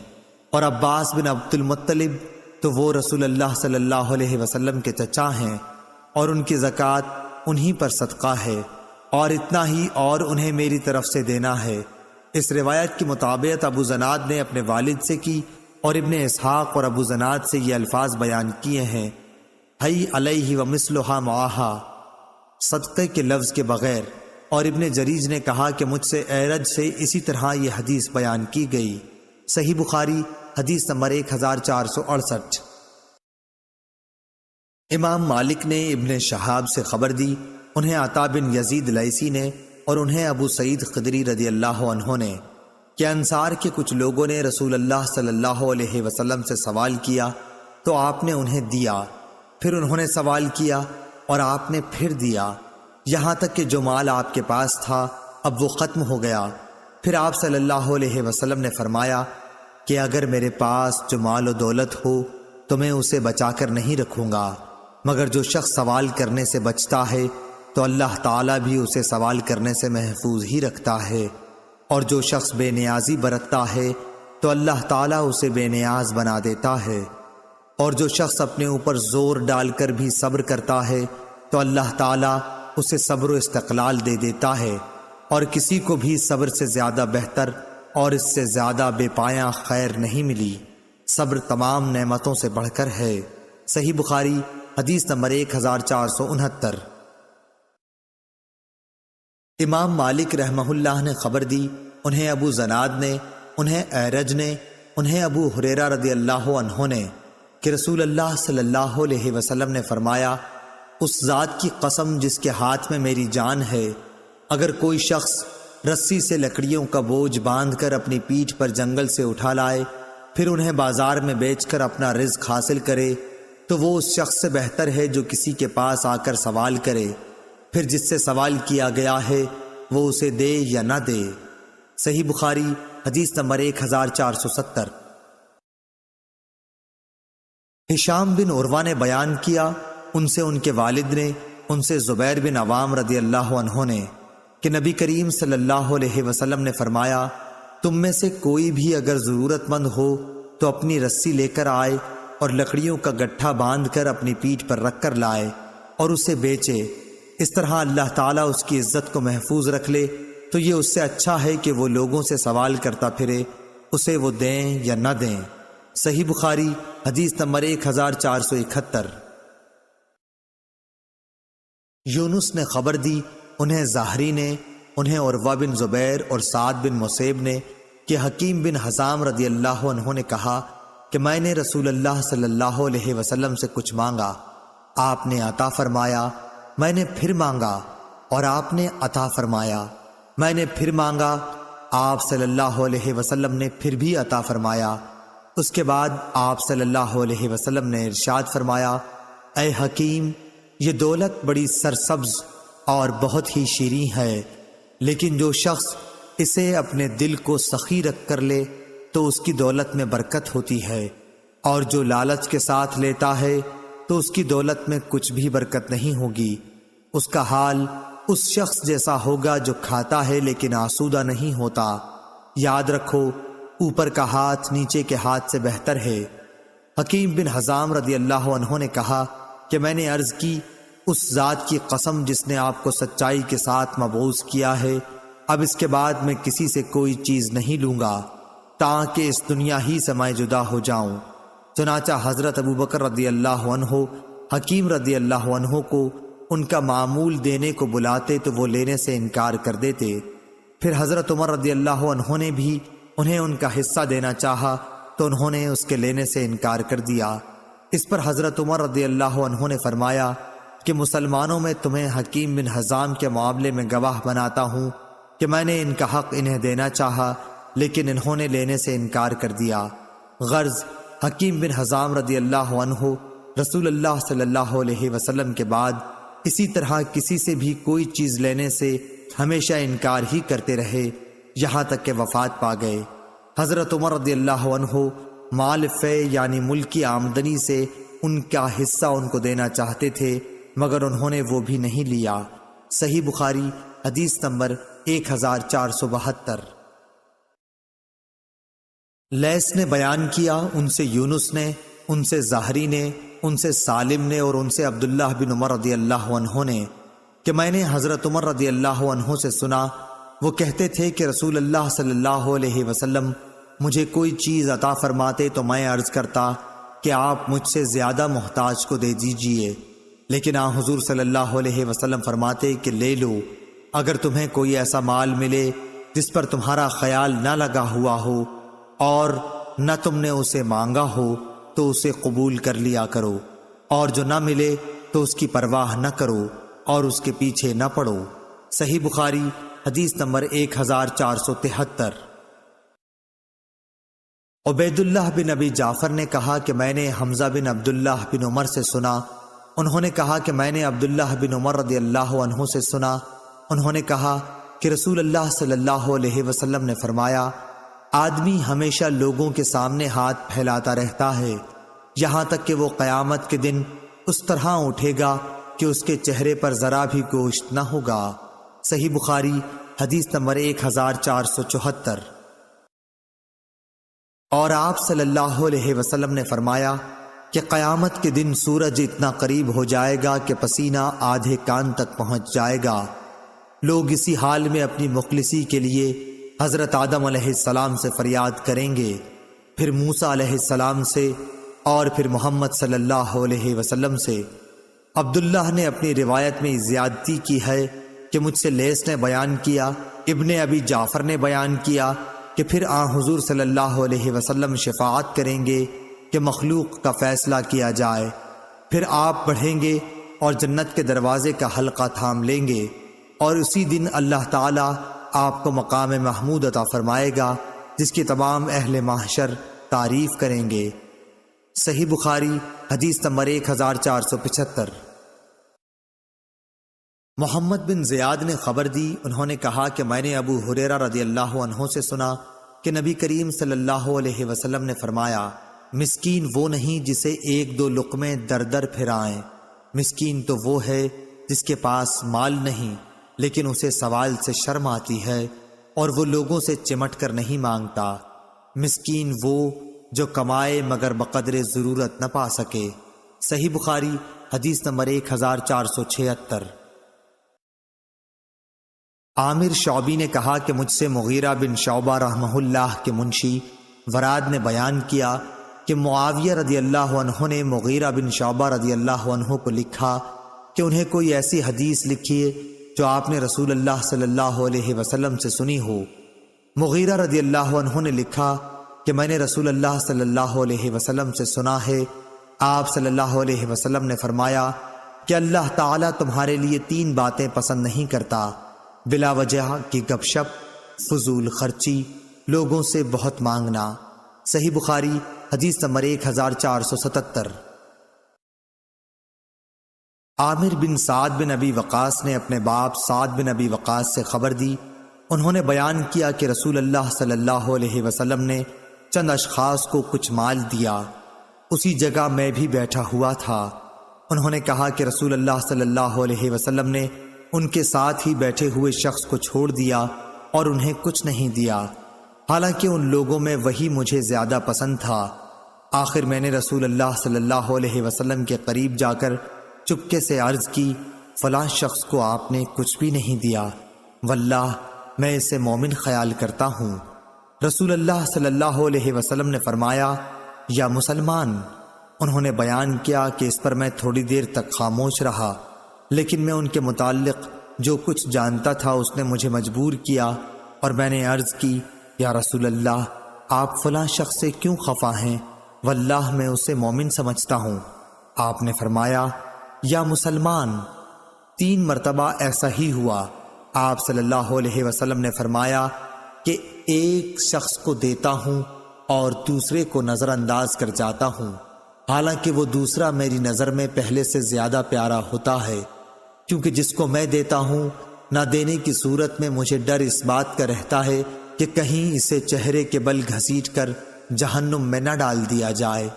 اور عباس بن عبد المطلب تو وہ رسول اللہ صلی اللہ علیہ وسلم کے چچا ہیں، اور ان کی زکوٰۃ انہی پر صدقہ ہے، اور اتنا ہی اور انہیں میری طرف سے دینا ہے۔ اس روایت کی مطابقت ابو زناد نے اپنے والد سے کی، اور ابن اسحاق اور ابو زناد سے یہ الفاظ بیان کیے ہیں، حی علیہ ومثلھا معہا، صدقے کے لفظ کے بغیر۔ اور ابن جریج نے کہا کہ مجھ سے اعرج سے اسی طرح یہ حدیث بیان کی گئی۔ صحیح بخاری حدیث نمبر 1468۔ امام مالک نے ابن شہاب سے خبر دی، انہیں عطا بن یزید لیثی نے اور انہیں ابو سعید خدری رضی اللہ عنہ نے، کہ انصار کے کچھ لوگوں نے رسول اللہ صلی اللہ علیہ وسلم سے سوال کیا تو آپ نے انہیں دیا، پھر انہوں نے سوال کیا اور آپ نے پھر دیا، یہاں تک کہ جو مال آپ کے پاس تھا اب وہ ختم ہو گیا۔ پھر آپ صلی اللہ علیہ وسلم نے فرمایا کہ اگر میرے پاس جو مال و دولت ہو تو میں اسے بچا کر نہیں رکھوں گا، مگر جو شخص سوال کرنے سے بچتا ہے تو اللہ تعالیٰ بھی اسے سوال کرنے سے محفوظ ہی رکھتا ہے، اور جو شخص بے نیازی برتتا ہے تو اللہ تعالیٰ اسے بے نیاز بنا دیتا ہے، اور جو شخص اپنے اوپر زور ڈال کر بھی صبر کرتا ہے تو اللہ تعالیٰ اسے صبر و استقلال دے دیتا ہے، اور کسی کو بھی صبر سے زیادہ بہتر اور اس سے زیادہ بے پایاں خیر نہیں ملی۔ صبر تمام نعمتوں سے بڑھ کر ہے۔ صحیح بخاری حدیث نمبر 1469۔ امام مالک رحمہ اللہ نے خبر دی، انہیں ابو زناد نے، انہیں اعرج نے، انہیں ابو ہریرہ رضی اللہ عنہ نے، کہ رسول اللہ صلی اللہ علیہ وسلم نے فرمایا، اس ذات کی قسم جس کے ہاتھ میں میری جان ہے، اگر کوئی شخص رسی سے لکڑیوں کا بوجھ باندھ کر اپنی پیٹھ پر جنگل سے اٹھا لائے، پھر انہیں بازار میں بیچ کر اپنا رزق حاصل کرے، تو وہ اس شخص سے بہتر ہے جو کسی کے پاس آ کر سوال کرے، پھر جس سے سوال کیا گیا ہے وہ اسے دے یا نہ دے۔ صحیح بخاری حدیث نمبر 1470۔ ہشام بن عروہ نے بیان کیا، ان سے ان کے والد نے، ان سے زبیر بن عوام رضی اللہ عنہ نے، کہ نبی کریم صلی اللہ علیہ وسلم نے فرمایا، تم میں سے کوئی بھی اگر ضرورت مند ہو تو اپنی رسی لے کر آئے اور لکڑیوں کا گٹھا باندھ کر اپنی پیٹھ پر رکھ کر لائے اور اسے بیچے، اس طرح اللہ تعالیٰ اس کی عزت کو محفوظ رکھ لے، تو یہ اس سے اچھا ہے کہ وہ لوگوں سے سوال کرتا پھرے، اسے وہ دیں یا نہ دیں۔ صحیح بخاری حدیث نمبر 1471۔ یونس نے خبر دی، انہیں زاہری نے، انہیں عروہ بن زبیر اور سعد بن مسیب نے، کہ حکیم بن حزام رضی اللہ عنہ نے کہا کہ میں نے رسول اللہ صلی اللہ علیہ وسلم سے کچھ مانگا، آپ نے عطا فرمایا، میں نے پھر مانگا اور آپ نے عطا فرمایا، میں نے پھر مانگا، آپ صلی اللہ علیہ وسلم نے پھر بھی عطا فرمایا۔ اس کے بعد آپ صلی اللہ علیہ وسلم نے ارشاد فرمایا، اے حکیم، یہ دولت بڑی سرسبز اور بہت ہی شیریں ہے، لیکن جو شخص اسے اپنے دل کو سخی رکھ کر لے تو اس کی دولت میں برکت ہوتی ہے، اور جو لالچ کے ساتھ لیتا ہے تو اس کی دولت میں کچھ بھی برکت نہیں ہوگی۔ اس کا حال اس شخص جیسا ہوگا جو کھاتا ہے لیکن آسودہ نہیں ہوتا۔ یاد رکھو، اوپر کا ہاتھ نیچے کے ہاتھ سے بہتر ہے۔ حکیم بن حزام رضی اللہ عنہ نے کہا کہ میں نے عرض کی، اس ذات کی قسم جس نے آپ کو سچائی کے ساتھ مبعوث کیا ہے، اب اس کے بعد میں کسی سے کوئی چیز نہیں لوں گا تاکہ اس دنیا ہی سے میں جدا ہو جاؤں۔ چنانچہ حضرت ابوبکر رضی اللہ عنہ حکیم رضی اللہ عنہ کو ان کا معمول دینے کو بلاتے تو وہ لینے سے انکار کر دیتے۔ پھر حضرت عمر رضی اللہ عنہ نے بھی انہیں ان کا حصہ دینا چاہا تو انہوں نے اس کے لینے سے انکار کر دیا۔ اس پر حضرت عمر رضی اللہ عنہ نے فرمایا کہ مسلمانوں میں تمہیں حکیم بن حزام کے معاملے میں گواہ بناتا ہوں کہ میں نے ان کا حق انہیں دینا چاہا لیکن انہوں نے لینے سے انکار کر دیا۔ غرض حکیم بن حزام رضی اللہ عنہ رسول اللہ صلی اللہ علیہ وسلم کے بعد اسی طرح کسی سے بھی کوئی چیز لینے سے ہمیشہ انکار ہی کرتے رہے یہاں تک کہ وفات پا گئے۔ حضرت عمر رضی اللہ عنہ مال فے یعنی ملک کی آمدنی سے ان کا حصہ ان کو دینا چاہتے تھے مگر انہوں نے وہ بھی نہیں لیا۔ صحیح بخاری حدیث نمبر 1472۔ لیث نے بیان کیا، ان سے یونس نے، ان سے زہری نے، ان سے سالم نے اور ان سے عبداللہ بن عمر رضی اللہ عنہ نے کہ میں نے حضرت عمر رضی اللہ عنہ سے سنا، وہ کہتے تھے کہ رسول اللہ صلی اللہ علیہ وسلم مجھے کوئی چیز عطا فرماتے تو میں عرض کرتا کہ آپ مجھ سے زیادہ محتاج کو دے دیجئے، لیکن حضور صلی اللہ علیہ وسلم فرماتے کہ لے لو، اگر تمہیں کوئی ایسا مال ملے جس پر تمہارا خیال نہ لگا ہوا ہو اور نہ تم نے اسے مانگا ہو تو اسے قبول کر لیا کرو، اور جو نہ ملے تو اس کی پرواہ نہ کرو اور اس کے پیچھے نہ پڑو۔ صحیح بخاری حدیث نمبر 1473۔ عبید اللہ بن ابی جعفر نے کہا کہ میں نے حمزہ بن عبداللہ بن عمر سے سنا، انہوں نے کہا کہ میں نے عبداللہ بن عمر رضی اللہ عنہ سے سنا، انہوں نے کہا کہ رسول اللہ صلی اللہ علیہ وسلم نے فرمایا، آدمی ہمیشہ لوگوں کے سامنے ہاتھ پھیلاتا رہتا ہے یہاں تک کہ وہ قیامت کے دن اس طرح اٹھے گا کہ اس کے چہرے پر ذرا بھی گوشت نہ ہوگا۔ صحیح بخاری حدیث نمبر 1474۔ اور آپ صلی اللہ علیہ وسلم نے فرمایا کہ قیامت کے دن سورج اتنا قریب ہو جائے گا کہ پسینہ آدھے کان تک پہنچ جائے گا۔ لوگ اسی حال میں اپنی مخلصی کے لیے حضرت آدم علیہ السلام سے فریاد کریں گے، پھر موسیٰ علیہ السلام سے اور پھر محمد صلی اللہ علیہ وسلم سے۔ عبداللہ نے اپنی روایت میں زیادتی کی ہے کہ مجھ سے لیث نے بیان کیا، ابن ابی جعفر نے بیان کیا کہ پھر حضور صلی اللہ علیہ وسلم شفاعت کریں گے کہ مخلوق کا فیصلہ کیا جائے، پھر آپ بڑھیں گے اور جنت کے دروازے کا حلقہ تھام لیں گے اور اسی دن اللہ تعالیٰ آپ کو مقام محمود عطا فرمائے گا جس کی تمام اہل محشر تعریف کریں گے۔ صحیح بخاری حدیث نمبر 1475۔ محمد بن زیاد نے خبر دی، انہوں نے کہا کہ میں نے ابو ہریرہ رضی اللہ عنہ سے سنا کہ نبی کریم صلی اللہ علیہ وسلم نے فرمایا، مسکین وہ نہیں جسے ایک دو لقمے در در پھرائیں، مسکین تو وہ ہے جس کے پاس مال نہیں لیکن اسے سوال سے شرم آتی ہے اور وہ لوگوں سے چمٹ کر نہیں مانگتا، مسکین وہ جو کمائے مگر بقدر ضرورت نہ پا سکے۔ صحیح بخاری حدیث نمبر 1476۔ عامر شعبی نے کہا کہ مجھ سے مغیرہ بن شعبہ رحمہ اللہ کے منشی وراد نے بیان کیا کہ معاویہ رضی اللہ عنہ نے مغیرہ بن شعبہ رضی اللہ عنہ کو لکھا کہ انہیں کوئی ایسی حدیث لکھیے جو آپ نے رسول اللہ صلی اللہ علیہ وسلم سے سنی ہو۔ مغیرہ رضی اللہ عنہ نے لکھا کہ میں نے رسول اللہ صلی اللہ علیہ وسلم سے سنا ہے، آپ صلی اللہ علیہ وسلم نے فرمایا کہ اللہ تعالیٰ تمہارے لیے 3 باتیں پسند نہیں کرتا، بلا وجہ کی گپ شپ، فضول خرچی، لوگوں سے بہت مانگنا۔ صحیح بخاری حدیث نمبر 1477۔ عامر بن سعد بن ابی وقاص نے اپنے باپ سعد بن ابی وقاص سے خبر دی، انہوں نے بیان کیا کہ رسول اللہ صلی اللہ علیہ وسلم نے چند اشخاص کو کچھ مال دیا، اسی جگہ میں بھی بیٹھا ہوا تھا۔ انہوں نے کہا کہ رسول اللہ صلی اللہ علیہ وسلم نے ان کے ساتھ ہی بیٹھے ہوئے شخص کو چھوڑ دیا اور انہیں کچھ نہیں دیا، حالانکہ ان لوگوں میں وہی مجھے زیادہ پسند تھا۔ آخر میں نے رسول اللہ صلی اللہ علیہ وسلم کے قریب جا کر چپکے سے عرض کی، فلاں شخص کو آپ نے کچھ بھی نہیں دیا، واللہ میں اسے مومن خیال کرتا ہوں۔ رسول اللہ صلی اللہ علیہ وسلم نے فرمایا، یا مسلمان؟ انہوں نے بیان کیا کہ اس پر میں تھوڑی دیر تک خاموش رہا، لیکن میں ان کے متعلق جو کچھ جانتا تھا اس نے مجھے مجبور کیا، اور میں نے عرض کی یا رسول اللہ، آپ فلاں شخص سے کیوں خفا ہیں؟ واللہ میں اسے مومن سمجھتا ہوں۔ آپ نے فرمایا یا مسلمان۔ 3 مرتبہ ایسا ہی ہوا۔ آپ صلی اللہ علیہ وسلم نے فرمایا کہ ایک شخص کو دیتا ہوں اور دوسرے کو نظر انداز کر جاتا ہوں، حالانکہ وہ دوسرا میری نظر میں پہلے سے زیادہ پیارا ہوتا ہے، کیونکہ جس کو میں دیتا ہوں نہ دینے کی صورت میں مجھے ڈر اس بات کا رہتا ہے کہ کہیں اسے چہرے کے بل گھسیٹ کر جہنم میں نہ ڈال دیا جائے۔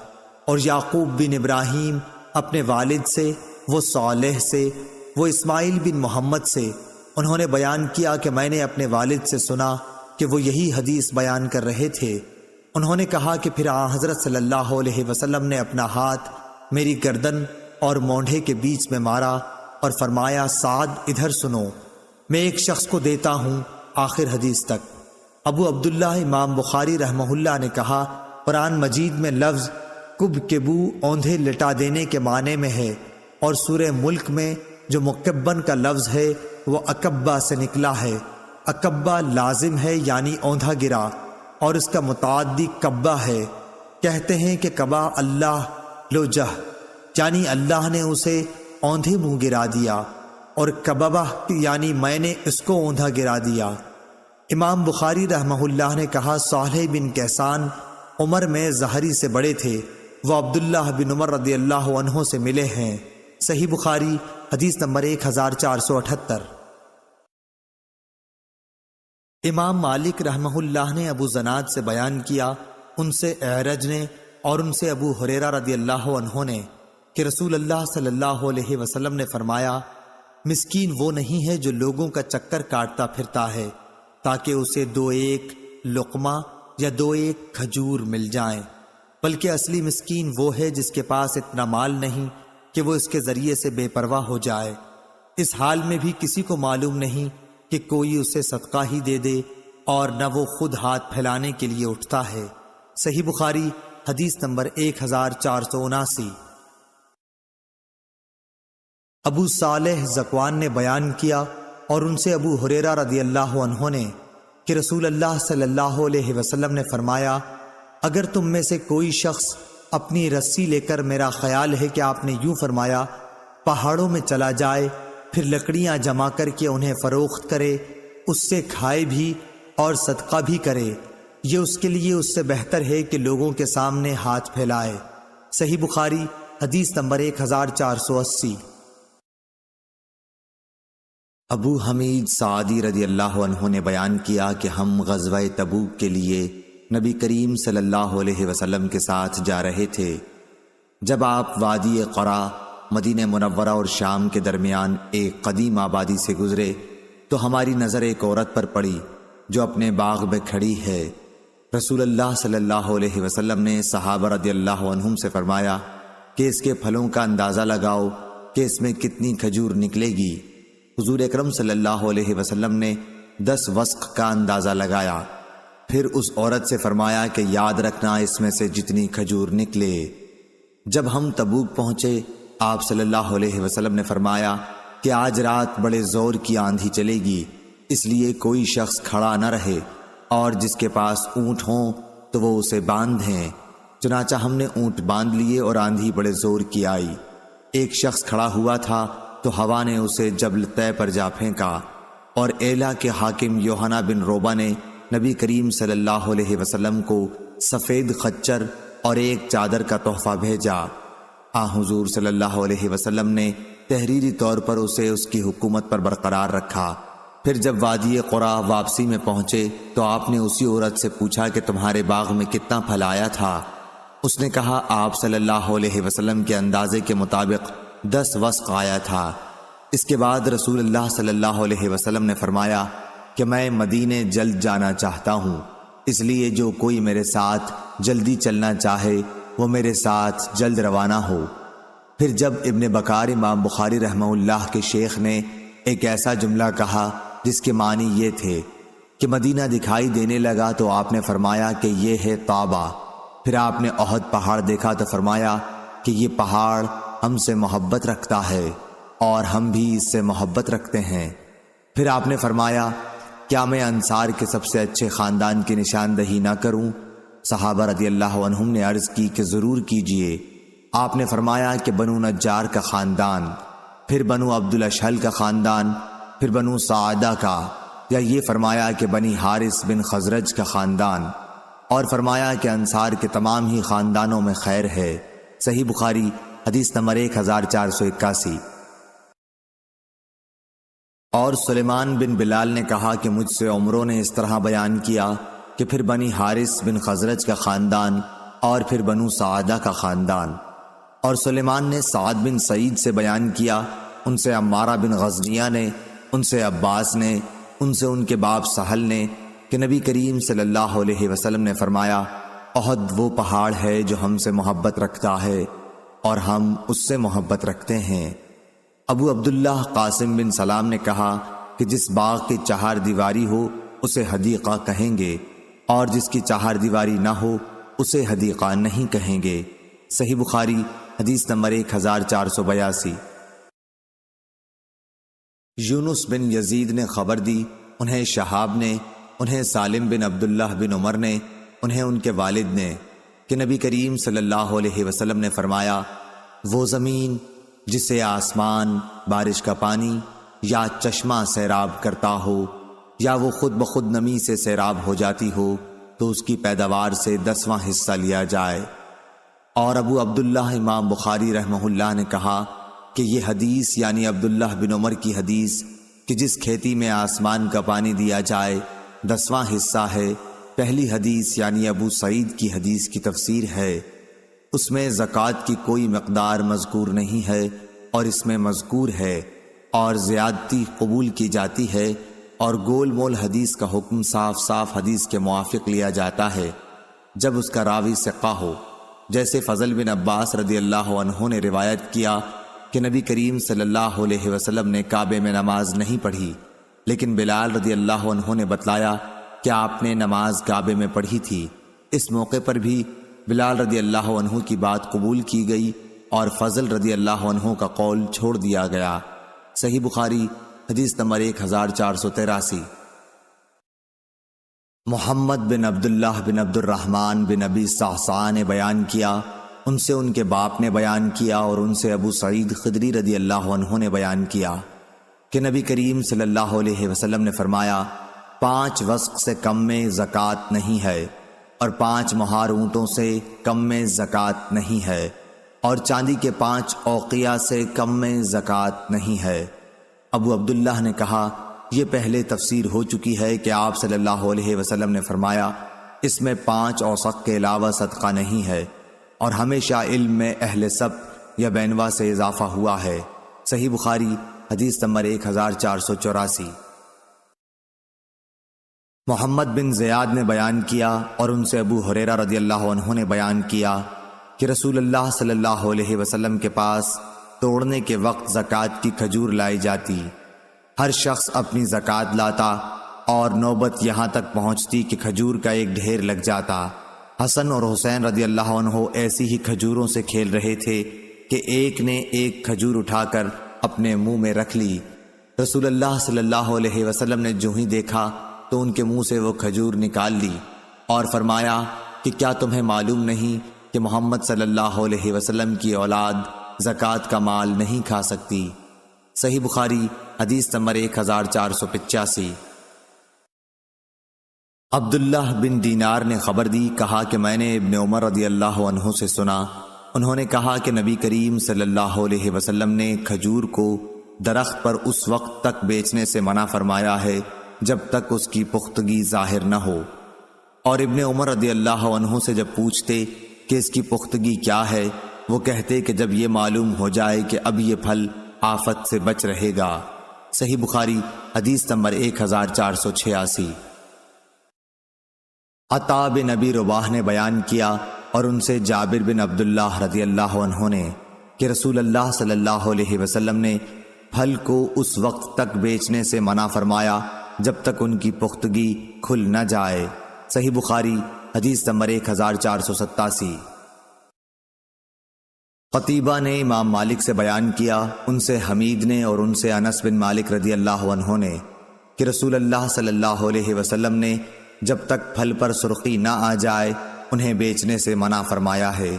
اور یعقوب بن ابراہیم اپنے والد سے، وہ صالح سے، وہ اسماعیل بن محمد سے، انہوں نے بیان کیا کہ میں نے اپنے والد سے سنا کہ وہ یہی حدیث بیان کر رہے تھے۔ انہوں نے کہا کہ پھر حضرت صلی اللہ علیہ وسلم نے اپنا ہاتھ میری گردن اور مونڈھے کے بیچ میں مارا اور فرمایا سعد ادھر سنو، میں ایک شخص کو دیتا ہوں، آخر حدیث تک۔ ابو عبداللہ امام بخاری رحمہ اللہ نے کہا قرآن مجید میں لفظ کب کبو اوندھے لٹا دینے کے معنی میں ہے، اور سورہ ملک میں جو مکبن کا لفظ ہے وہ اکبہ سے نکلا ہے۔ اکبہ لازم ہے یعنی اوندھا گرا، اور اس کا متعدی کبہ ہے۔ کہتے ہیں کہ کبا اللہ لوجہ، یعنی اللہ نے اسے اوندھے منہ گرا دیا، اور کببہ یعنی میں نے اس کو اوندھا گرا دیا۔ امام بخاری رحمہ اللہ نے کہا صالح بن کیسان عمر میں زہری سے بڑے تھے، وہ عبداللہ بن عمر رضی اللہ عنہ سے ملے ہیں۔ صحیح بخاری حدیث نمبر 1478۔ امام مالک رحمہ اللہ نے ابو زناد سے بیان کیا، ان سے اعرج نے اور ان سے ابو ہریرہ رضی اللہ عنہ نے کہ رسول اللہ صلی اللہ علیہ وسلم نے فرمایا مسکین وہ نہیں ہے جو لوگوں کا چکر کاٹتا پھرتا ہے تاکہ اسے 2 لقمہ یا 2 کھجور مل جائیں، بلکہ اصلی مسکین وہ ہے جس کے پاس اتنا مال نہیں کہ وہ اس کے ذریعے سے بے پرواہ ہو جائے، اس حال میں بھی کسی کو معلوم نہیں کہ کوئی اسے صدقہ ہی دے دے، اور نہ وہ خود ہاتھ پھیلانے کے لیے اٹھتا ہے۔ صحیح بخاری حدیث نمبر 1479۔ ابو صالح ذکوان نے بیان کیا اور ان سے ابو ہریرہ رضی اللہ عنہ نے کہ رسول اللہ صلی اللہ علیہ وسلم نے فرمایا اگر تم میں سے کوئی شخص اپنی رسی لے کر، میرا خیال ہے کہ آپ نے یوں فرمایا، پہاڑوں میں چلا جائے، پھر لکڑیاں جمع کر کے انہیں فروخت کرے، اس سے کھائے بھی اور صدقہ بھی کرے، یہ اس کے لیے اس سے بہتر ہے کہ لوگوں کے سامنے ہاتھ پھیلائے۔ صحیح بخاری حدیث نمبر 1480۔ ابو حمید سعدی رضی اللہ عنہ نے بیان کیا کہ ہم غزوہ تبوک کے لیے نبی کریم صلی اللہ علیہ وسلم کے ساتھ جا رہے تھے۔ جب آپ وادی قرا، مدینہ منورہ اور شام کے درمیان ایک قدیم آبادی سے گزرے تو ہماری نظر ایک عورت پر پڑی جو اپنے باغ میں کھڑی ہے۔ رسول اللہ صلی اللہ علیہ وسلم نے صحابہ رضی اللہ عنہم سے فرمایا کہ اس کے پھلوں کا اندازہ لگاؤ کہ اس میں کتنی کھجور نکلے گی۔ حضور اکرم صلی اللہ علیہ وسلم نے 10 وسق کا اندازہ لگایا، پھر اس عورت سے فرمایا کہ یاد رکھنا اس میں سے جتنی کھجور نکلے۔ جب ہم تبوک پہنچے آپ صلی اللہ علیہ وسلم نے فرمایا کہ آج رات بڑے زور کی آندھی چلے گی، اس لیے کوئی شخص کھڑا نہ رہے، اور جس کے پاس اونٹ ہوں تو وہ اسے باندھیں۔ چنانچہ ہم نے اونٹ باندھ لیے اور آندھی بڑے زور کی آئی۔ ایک شخص کھڑا ہوا تھا تو ہوا نے اسے جبل طے پر جا پھینکا، اور ایلا کے حاکم یوحنا بن روبہ نے نبی کریم صلی اللہ علیہ وسلم کو سفید خچر اور ایک چادر کا تحفہ بھیجا۔ حضور صلی اللہ علیہ وسلم نے تحریری طور پر اسے اس کی حکومت پر برقرار رکھا۔ پھر جب وادی قرا واپسی میں پہنچے تو آپ نے اسی عورت سے پوچھا کہ تمہارے باغ میں کتنا پھل آیا تھا؟ اس نے کہا آپ صلی اللہ علیہ وسلم کے اندازے کے مطابق 10 وسق آیا تھا۔ اس کے بعد رسول اللہ صلی اللہ علیہ وسلم نے فرمایا کہ میں مدینے جلد جانا چاہتا ہوں، اس لیے جو کوئی میرے ساتھ جلدی چلنا چاہے وہ میرے ساتھ جلد روانہ ہو۔ پھر جب ابن بکار امام بخاری رحمہ اللہ کے شیخ نے ایک ایسا جملہ کہا جس کے معنی یہ تھے کہ مدینہ دکھائی دینے لگا تو آپ نے فرمایا کہ یہ ہے طابہ۔ پھر آپ نے احد پہاڑ دیکھا تو فرمایا کہ یہ پہاڑ ہم سے محبت رکھتا ہے۔ اور ہم بھی اس سے محبت رکھتے ہیں۔ پھر آپ نے فرمایا، کیا میں انصار کے سب سے اچھے خاندان کی نشاندہی نہ کروں؟ صحابہ رضی اللہ عنہم نے عرض کی کہ ضرور کیجئے۔ آپ نے فرمایا کہ بنو نجار کا خاندان، پھر بنو عبد الاشہل کا خاندان، پھر بنو سعادہ کا، یا یہ فرمایا کہ بنی حارث بن خزرج کا خاندان، اور فرمایا کہ انصار کے تمام ہی خاندانوں میں خیر ہے۔ صحیح بخاری حدیث نمبر 1481۔ اور سلیمان بن بلال نے کہا کہ مجھ سے عمروں نے اس طرح بیان کیا کہ پھر بنی حارث بن خزرج کا خاندان اور پھر بنو سعادہ کا خاندان۔ اور سلیمان نے سعد بن سعید سے بیان کیا، ان سے عمارہ بن غزنیہ نے، ان سے عباس نے، ان سے ان کے باپ سہل نے کہ نبی کریم صلی اللہ علیہ وسلم نے فرمایا، احد وہ پہاڑ ہے جو ہم سے محبت رکھتا ہے اور ہم اس سے محبت رکھتے ہیں۔ ابو عبداللہ قاسم بن سلام نے کہا کہ جس باغ کی چہار دیواری ہو اسے حدیقہ کہیں گے، اور جس کی چہار دیواری نہ ہو اسے حدیقہ نہیں کہیں گے۔ صحیح بخاری حدیث نمبر 1482۔ یونس بن یزید نے خبر دی، انہیں شہاب نے، انہیں سالم بن عبداللہ بن عمر نے، انہیں ان کے والد نے، کہ نبی کریم صلی اللہ علیہ وسلم نے فرمایا، وہ زمین جسے آسمان بارش کا پانی یا چشمہ سیراب کرتا ہو یا وہ خود بخود نمی سے سیراب ہو جاتی ہو تو اس کی پیداوار سے 10واں حصہ لیا جائے۔ اور ابو عبداللہ امام بخاری رحمہ اللہ نے کہا کہ یہ حدیث یعنی عبداللہ بن عمر کی حدیث کہ جس کھیتی میں آسمان کا پانی دیا جائے 10واں حصہ ہے، پہلی حدیث یعنی ابو سعید کی حدیث کی تفسیر ہے۔ اس میں زکوٰۃ کی کوئی مقدار مذکور نہیں ہے اور اس میں مذکور ہے، اور زیادتی قبول کی جاتی ہے، اور گول مول حدیث کا حکم صاف صاف حدیث کے موافق لیا جاتا ہے جب اس کا راوی ثقہ ہو۔ جیسے فضل بن عباس رضی اللہ عنہ نے روایت کیا کہ نبی کریم صلی اللہ علیہ وسلم نے کعبے میں نماز نہیں پڑھی، لیکن بلال رضی اللہ عنہ نے بتلایا کہ آپ نے نماز کعبے میں پڑھی تھی۔ اس موقع پر بھی بلال رضی اللہ عنہ کی بات قبول کی گئی اور فضل رضی اللہ عنہ کا قول چھوڑ دیا گیا۔ صحیح بخاری حدیث نمبر 1483۔ محمد بن عبداللہ بن عبد الرحمن بن ابی صعصعہ نے بیان کیا، ان سے ان کے باپ نے بیان کیا اور ان سے ابو سعید خدری رضی اللہ عنہ نے بیان کیا کہ نبی کریم صلی اللہ علیہ وسلم نے فرمایا، 5 وسق سے کم میں زکوٰۃ نہیں ہے، اور 5 مہار اونٹوں سے کم میں زکوٰۃ نہیں ہے، اور چاندی کے 5 اوقیہ سے کم میں زکوٰۃ نہیں ہے۔ ابو عبداللہ نے کہا، یہ پہلے تفسیر ہو چکی ہے کہ آپ صلی اللہ علیہ وسلم نے فرمایا، اس میں 5 اوسق کے علاوہ صدقہ نہیں ہے، اور ہمیشہ علم میں اہل سبت یا بینوا سے اضافہ ہوا ہے۔ صحیح بخاری حدیث نمبر 1484۔ محمد بن زیاد نے بیان کیا اور ان سے ابو ہریرہ رضی اللہ عنہ نے بیان کیا کہ رسول اللہ صلی اللہ علیہ وسلم کے پاس توڑنے کے وقت زکوٰۃ کی کھجور لائی جاتی، ہر شخص اپنی زکوٰۃ لاتا اور نوبت یہاں تک پہنچتی کہ کھجور کا ایک ڈھیر لگ جاتا۔ حسن اور حسین رضی اللہ عنہ ایسی ہی کھجوروں سے کھیل رہے تھے کہ ایک نے ایک کھجور اٹھا کر اپنے منہ میں رکھ لی۔ رسول اللہ صلی اللہ علیہ وسلم نے جو ہی دیکھا تو ان کے منہ سے وہ کھجور نکال لی اور فرمایا کہ کیا تمہیں معلوم نہیں کہ محمد صلی اللہ علیہ وسلم کی اولاد زکوٰۃ کا مال نہیں کھا سکتی؟ صحیح بخاری حدیث نمبر 1485۔ عبداللہ بن دینار نے خبر دی، کہا کہ میں نے ابن عمر رضی اللہ عنہ سے سنا، انہوں نے کہا کہ نبی کریم صلی اللہ علیہ وسلم نے کھجور کو درخت پر اس وقت تک بیچنے سے منع فرمایا ہے جب تک اس کی پختگی ظاہر نہ ہو، اور ابن عمر رضی اللہ عنہ سے جب پوچھتے کہ اس کی پختگی کیا ہے، وہ کہتے کہ جب یہ معلوم ہو جائے کہ اب یہ پھل آفت سے بچ رہے گا۔ صحیح بخاری حدیث نمبر 1486۔ عطا بن ابی رباح نے بیان کیا اور ان سے جابر بن عبداللہ رضی اللہ عنہ نے کہ رسول اللہ صلی اللہ علیہ وسلم نے پھل کو اس وقت تک بیچنے سے منع فرمایا جب تک ان کی پختگی کھل نہ جائے۔ صحیح بخاری حدیث نمبر 1487۔ قتیبہ نے امام مالک سے بیان کیا، ان سے حمید نے اور ان سے انس بن مالک رضی اللہ عنہ نے کہ رسول اللہ صلی اللہ علیہ وسلم نے جب تک پھل پر سرخی نہ آ جائے انہیں بیچنے سے منع فرمایا ہے۔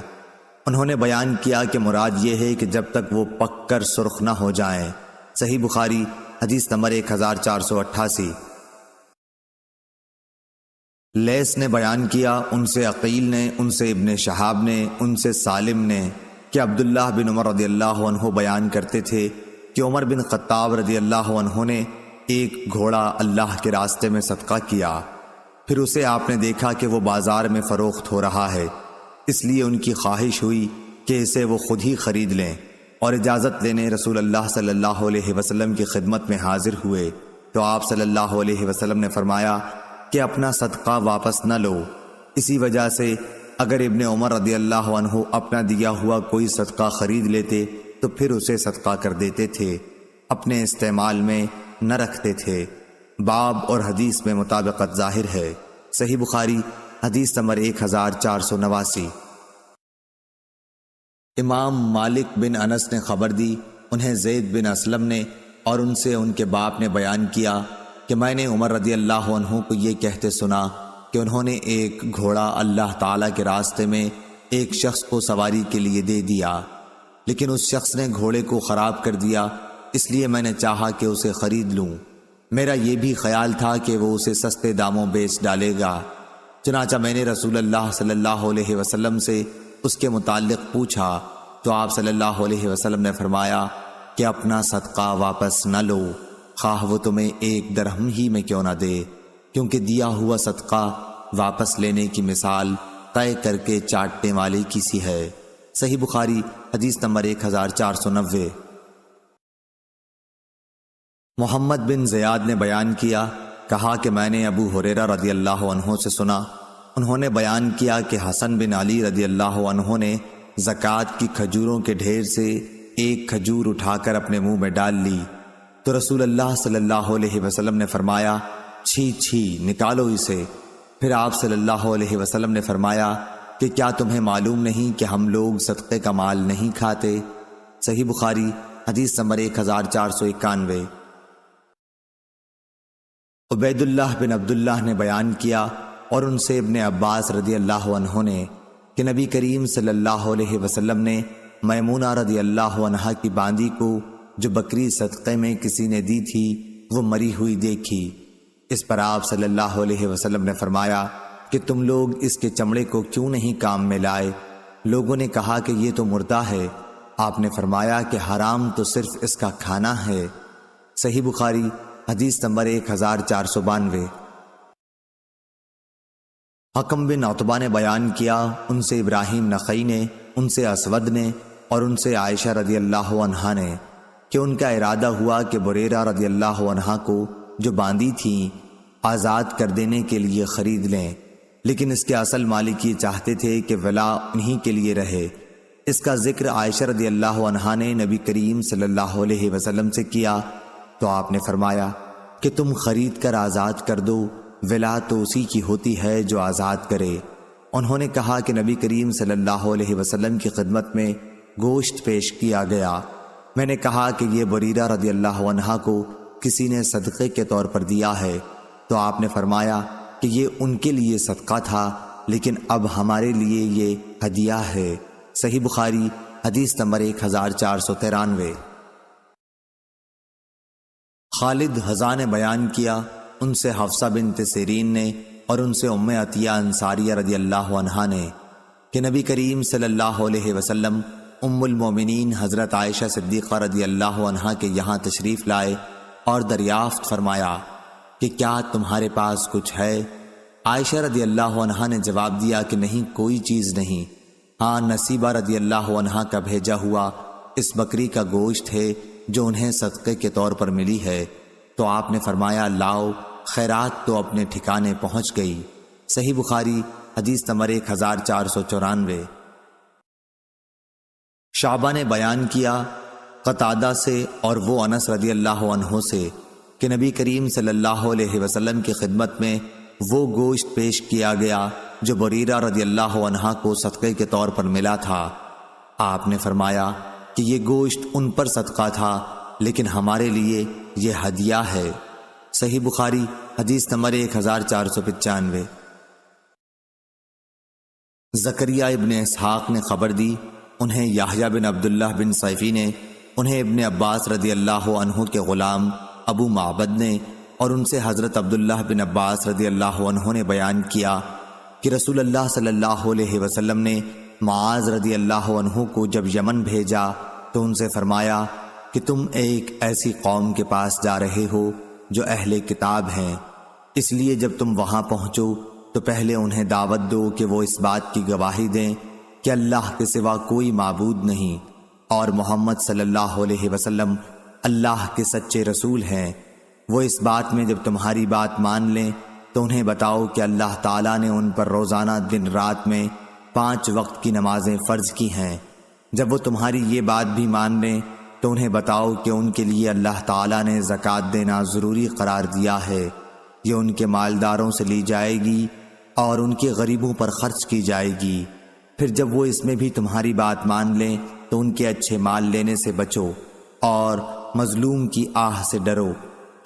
انہوں نے بیان کیا کہ مراد یہ ہے کہ جب تک وہ پک کر سرخ نہ ہو جائیں۔ صحیح بخاری حدیث نمبر 1488۔ لیث نے بیان کیا، ان سے عقیل نے، ان سے ابن شہاب نے، ان سے سالم نے کہ عبداللہ بن عمر رضی اللہ عنہ بیان کرتے تھے کہ عمر بن خطاب رضی اللہ عنہ نے ایک گھوڑا اللہ کے راستے میں صدقہ کیا، پھر اسے آپ نے دیکھا کہ وہ بازار میں فروخت ہو رہا ہے، اس لیے ان کی خواہش ہوئی کہ اسے وہ خود ہی خرید لیں، اور اجازت لینے رسول اللہ صلی اللہ علیہ وسلم کی خدمت میں حاضر ہوئے تو آپ صلی اللہ علیہ وسلم نے فرمایا کہ اپنا صدقہ واپس نہ لو۔ اسی وجہ سے اگر ابن عمر رضی اللہ عنہ اپنا دیا ہوا کوئی صدقہ خرید لیتے تو پھر اسے صدقہ کر دیتے تھے، اپنے استعمال میں نہ رکھتے تھے۔ باب اور حدیث میں مطابقت ظاہر ہے۔ صحیح بخاری حدیث نمبر 1489۔ امام مالک بن انس نے خبر دی، انہیں زید بن اسلم نے اور ان سے ان کے باپ نے بیان کیا کہ میں نے عمر رضی اللہ عنہ کو یہ کہتے سنا کہ انہوں نے ایک گھوڑا اللہ تعالیٰ کے راستے میں ایک شخص کو سواری کے لیے دے دیا، لیکن اس شخص نے گھوڑے کو خراب کر دیا، اس لیے میں نے چاہا کہ اسے خرید لوں۔ میرا یہ بھی خیال تھا کہ وہ اسے سستے داموں بیچ ڈالے گا، چنانچہ میں نے رسول اللہ صلی اللہ علیہ وسلم سے اس کے متعلق پوچھا تو آپ صلی اللہ علیہ وسلم نے فرمایا کہ اپنا صدقہ واپس نہ لو، خواہ وہ تمہیں 1 درہم ہی میں کیوں نہ دے، کیونکہ دیا ہوا صدقہ واپس لینے کی مثال طے کر کے چاٹنے والے کی سی ہے۔ صحیح بخاری حدیث نمبر 1490۔ محمد بن زیاد نے بیان کیا، کہا کہ میں نے ابو ہریرہ رضی اللہ عنہ سے سنا، انہوں نے بیان کیا کہ حسن بن علی رضی اللہ عنہ نے زکوٰۃ کی کھجوروں کے ڈھیر سے ایک کھجور اٹھا کر اپنے منہ میں ڈال لی تو رسول اللہ صلی اللہ علیہ وسلم نے فرمایا چھی چھی نکالو اسے۔ پھر آپ صلی اللہ علیہ وسلم نے فرمایا کہ کیا تمہیں معلوم نہیں کہ ہم لوگ صدقے کا مال نہیں کھاتے؟ صحیح بخاری حدیث نمبر 1491۔ عبید اللہ بن عبداللہ نے بیان کیا اور ان سے ابن عباس رضی اللہ عنہ نے کہ نبی کریم صلی اللہ علیہ وسلم نے میمونہ رضی اللہ عنہا کی باندی کو جو بکری صدقے میں کسی نے دی تھی وہ مری ہوئی دیکھی۔ اس پر آپ صلی اللہ علیہ وسلم نے فرمایا کہ تم لوگ اس کے چمڑے کو کیوں نہیں کام میں لائے؟ لوگوں نے کہا کہ یہ تو مردہ ہے۔ آپ نے فرمایا کہ حرام تو صرف اس کا کھانا ہے۔ صحیح بخاری حدیث نمبر 1492۔ حکم بن عتبہ نے بیان کیا، ان سے ابراہیم نخعی نے، ان سے اسود نے اور ان سے عائشہ رضی اللہ عنہا نے کہ ان کا ارادہ ہوا کہ بریرہ رضی اللہ عنہا کو جو باندھی تھیں آزاد کر دینے کے لیے خرید لیں، لیکن اس کے اصل مالک یہ چاہتے تھے کہ ولا انہی کے لیے رہے۔ اس کا ذکر عائشہ رضی اللہ عنہا نے نبی کریم صلی اللہ علیہ وسلم سے کیا تو آپ نے فرمایا کہ تم خرید کر آزاد کر دو، ولا تو اسی کی ہوتی ہے جو آزاد کرے۔ انہوں نے کہا کہ نبی کریم صلی اللہ علیہ وسلم کی خدمت میں گوشت پیش کیا گیا، میں نے کہا کہ یہ بریرہ رضی اللہ عنہا کو کسی نے صدقے کے طور پر دیا ہے تو آپ نے فرمایا کہ یہ ان کے لیے صدقہ تھا، لیکن اب ہمارے لیے یہ ہدیہ ہے۔ صحیح بخاری حدیث نمبر 1493۔ خالد حذا نے بیان کیا، ان سے حفصہ بنت سیرین نے اور ان سے ام عطیہ انصاریہ رضی اللہ عنہا نے کہ نبی کریم صلی اللہ علیہ وسلم ام المومنین حضرت عائشہ صدیقہ رضی اللہ عنہا کے یہاں تشریف لائے اور دریافت فرمایا کہ کیا تمہارے پاس کچھ ہے؟ عائشہ رضی اللہ عنہا نے جواب دیا کہ نہیں، کوئی چیز نہیں، ہاں نصیبہ رضی اللہ عنہا کا بھیجا ہوا اس بکری کا گوشت ہے جو انہیں صدقے کے طور پر ملی ہے۔ تو آپ نے فرمایا لاؤ، خیرات تو اپنے ٹھکانے پہنچ گئی۔ صحیح بخاری حدیث نمبر 1494۔ شعبہ نے بیان کیا قتادہ سے اور وہ انس رضی اللہ عنہ سے کہ نبی کریم صلی اللہ علیہ وسلم کی خدمت میں وہ گوشت پیش کیا گیا جو بریرہ رضی اللہ عنہ کو صدقے کے طور پر ملا تھا۔ آپ نے فرمایا کہ یہ گوشت ان پر صدقہ تھا، لیکن ہمارے لیے یہ ہدیہ ہے۔ صحیح بخاری حدیث نمبر 1495۔ زکریا ابن اسحاق نے خبر دی، انہیں یحییٰ بن عبداللہ بن صیفی نے، انہیں ابن عباس رضی اللہ عنہ کے غلام ابو معبد نے، اور ان سے حضرت عبداللہ بن عباس رضی اللہ عنہ نے بیان کیا کہ رسول اللہ صلی اللہ علیہ وسلم نے معاذ رضی اللہ عنہ کو جب یمن بھیجا تو ان سے فرمایا کہ تم ایک ایسی قوم کے پاس جا رہے ہو جو اہل کتاب ہیں، اس لیے جب تم وہاں پہنچو تو پہلے انہیں دعوت دو کہ وہ اس بات کی گواہی دیں کہ اللہ کے سوا کوئی معبود نہیں اور محمد صلی اللہ علیہ وسلم اللہ کے سچے رسول ہیں۔ وہ اس بات میں جب تمہاری بات مان لیں تو انہیں بتاؤ کہ اللہ تعالیٰ نے ان پر روزانہ دن رات میں 5 وقت کی نمازیں فرض کی ہیں۔ جب وہ تمہاری یہ بات بھی مان لیں تو انہیں بتاؤ کہ ان کے لیے اللہ تعالیٰ نے زکوٰۃ دینا ضروری قرار دیا ہے، یہ ان کے مالداروں سے لی جائے گی اور ان کے غریبوں پر خرچ کی جائے گی۔ پھر جب وہ اس میں بھی تمہاری بات مان لیں تو ان کے اچھے مال لینے سے بچو اور مظلوم کی آہ سے ڈرو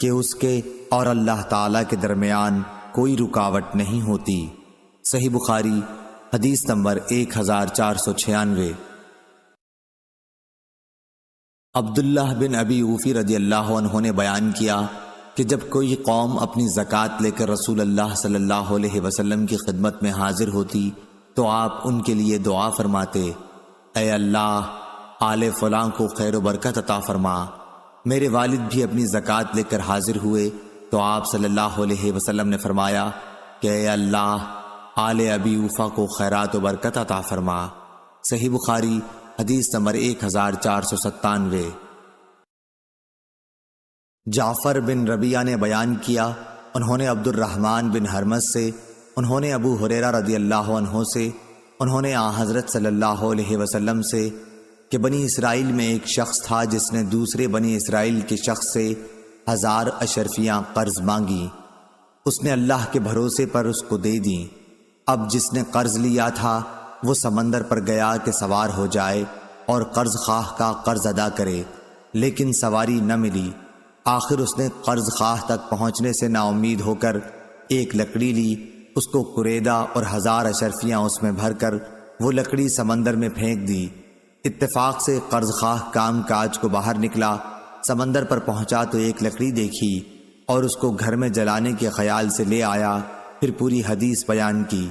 کہ اس کے اور اللہ تعالیٰ کے درمیان کوئی رکاوٹ نہیں ہوتی۔ صحیح بخاری حدیث نمبر 1496۔ عبداللہ بن ابی اوفی رضی اللہ عنہ نے بیان کیا کہ جب کوئی قوم اپنی زکوٰۃ لے کر رسول اللہ صلی اللہ علیہ وسلم کی خدمت میں حاضر ہوتی تو آپ ان کے لیے دعا فرماتے، اے اللہ آل فلاں کو خیر و برکت عطا فرما۔ میرے والد بھی اپنی زکوٰۃ لے کر حاضر ہوئے تو آپ صلی اللہ علیہ وسلم نے فرمایا کہ اے اللہ آل ابی اوفا کو خیرات و برکت عطا فرما۔ صحیح بخاری حدیث نمبر 1497۔ جعفر بن ربیعہ نے بیان کیا، انہوں نے عبد الرحمن بن حرمز سے، انہوں نے ابو ہریرہ رضی اللہ عنہ سے، انہوں نے حضرت صلی اللہ علیہ وسلم سے کہ بنی اسرائیل میں ایک شخص تھا جس نے دوسرے بنی اسرائیل کے شخص سے 1000 اشرفیاں قرض مانگی، اس نے اللہ کے بھروسے پر اس کو دے دیں۔ اب جس نے قرض لیا تھا وہ سمندر پر گیا کہ سوار ہو جائے اور قرض خواہ کا قرض ادا کرے، لیکن سواری نہ ملی۔ آخر اس نے قرض خواہ تک پہنچنے سے نا امید ہو کر ایک لکڑی لی، اس کو کریدا اور 1000 اشرفیاں اس میں بھر کر وہ لکڑی سمندر میں پھینک دی۔ اتفاق سے قرض خواہ کام کاج کو باہر نکلا، سمندر پر پہنچا تو ایک لکڑی دیکھی اور اس کو گھر میں جلانے کے خیال سے لے آیا، پھر پوری حدیث بیان کی۔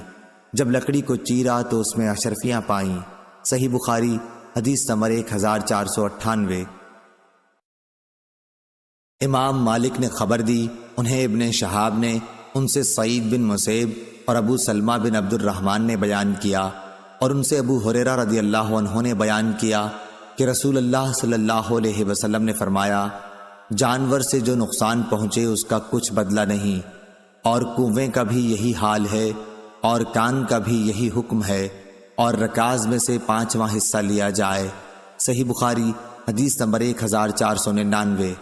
جب لکڑی کو چیرا تو اس میں اشرفیاں پائیں۔ صحیح بخاری حدیث نمبر 1498۔ امام مالک نے خبر دی، انہیں ابن شہاب نے، ان سے سعید بن مسیب اور ابو سلمہ بن عبد الرحمن نے بیان کیا، اور ان سے ابو ہریرہ رضی اللہ عنہ نے بیان کیا کہ رسول اللہ صلی اللہ علیہ وسلم نے فرمایا، جانور سے جو نقصان پہنچے اس کا کچھ بدلہ نہیں، اور کنویں کا بھی یہی حال ہے، اور کان کا بھی یہی حکم ہے، اور رکاز میں سے 5واں حصہ لیا جائے۔ صحیح بخاری حدیث نمبر 1499۔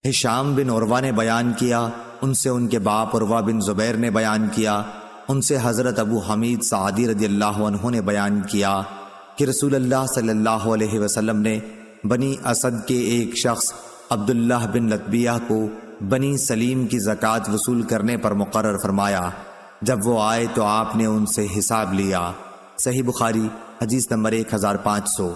ہشام بن عروہ نے بیان کیا، ان سے ان کے باپ عروہ بن زبیر نے بیان کیا، ان سے حضرت ابو حمید سعدی رضی اللہ عنہ نے بیان کیا کہ رسول اللہ صلی اللہ علیہ وسلم نے بنی اسد کے ایک شخص عبداللہ بن لطبیہ کو بنی سلیم کی زکوٰۃ وصول کرنے پر مقرر فرمایا۔ جب وہ آئے تو آپ نے ان سے حساب لیا۔ صحیح بخاری حدیث نمبر 1500۔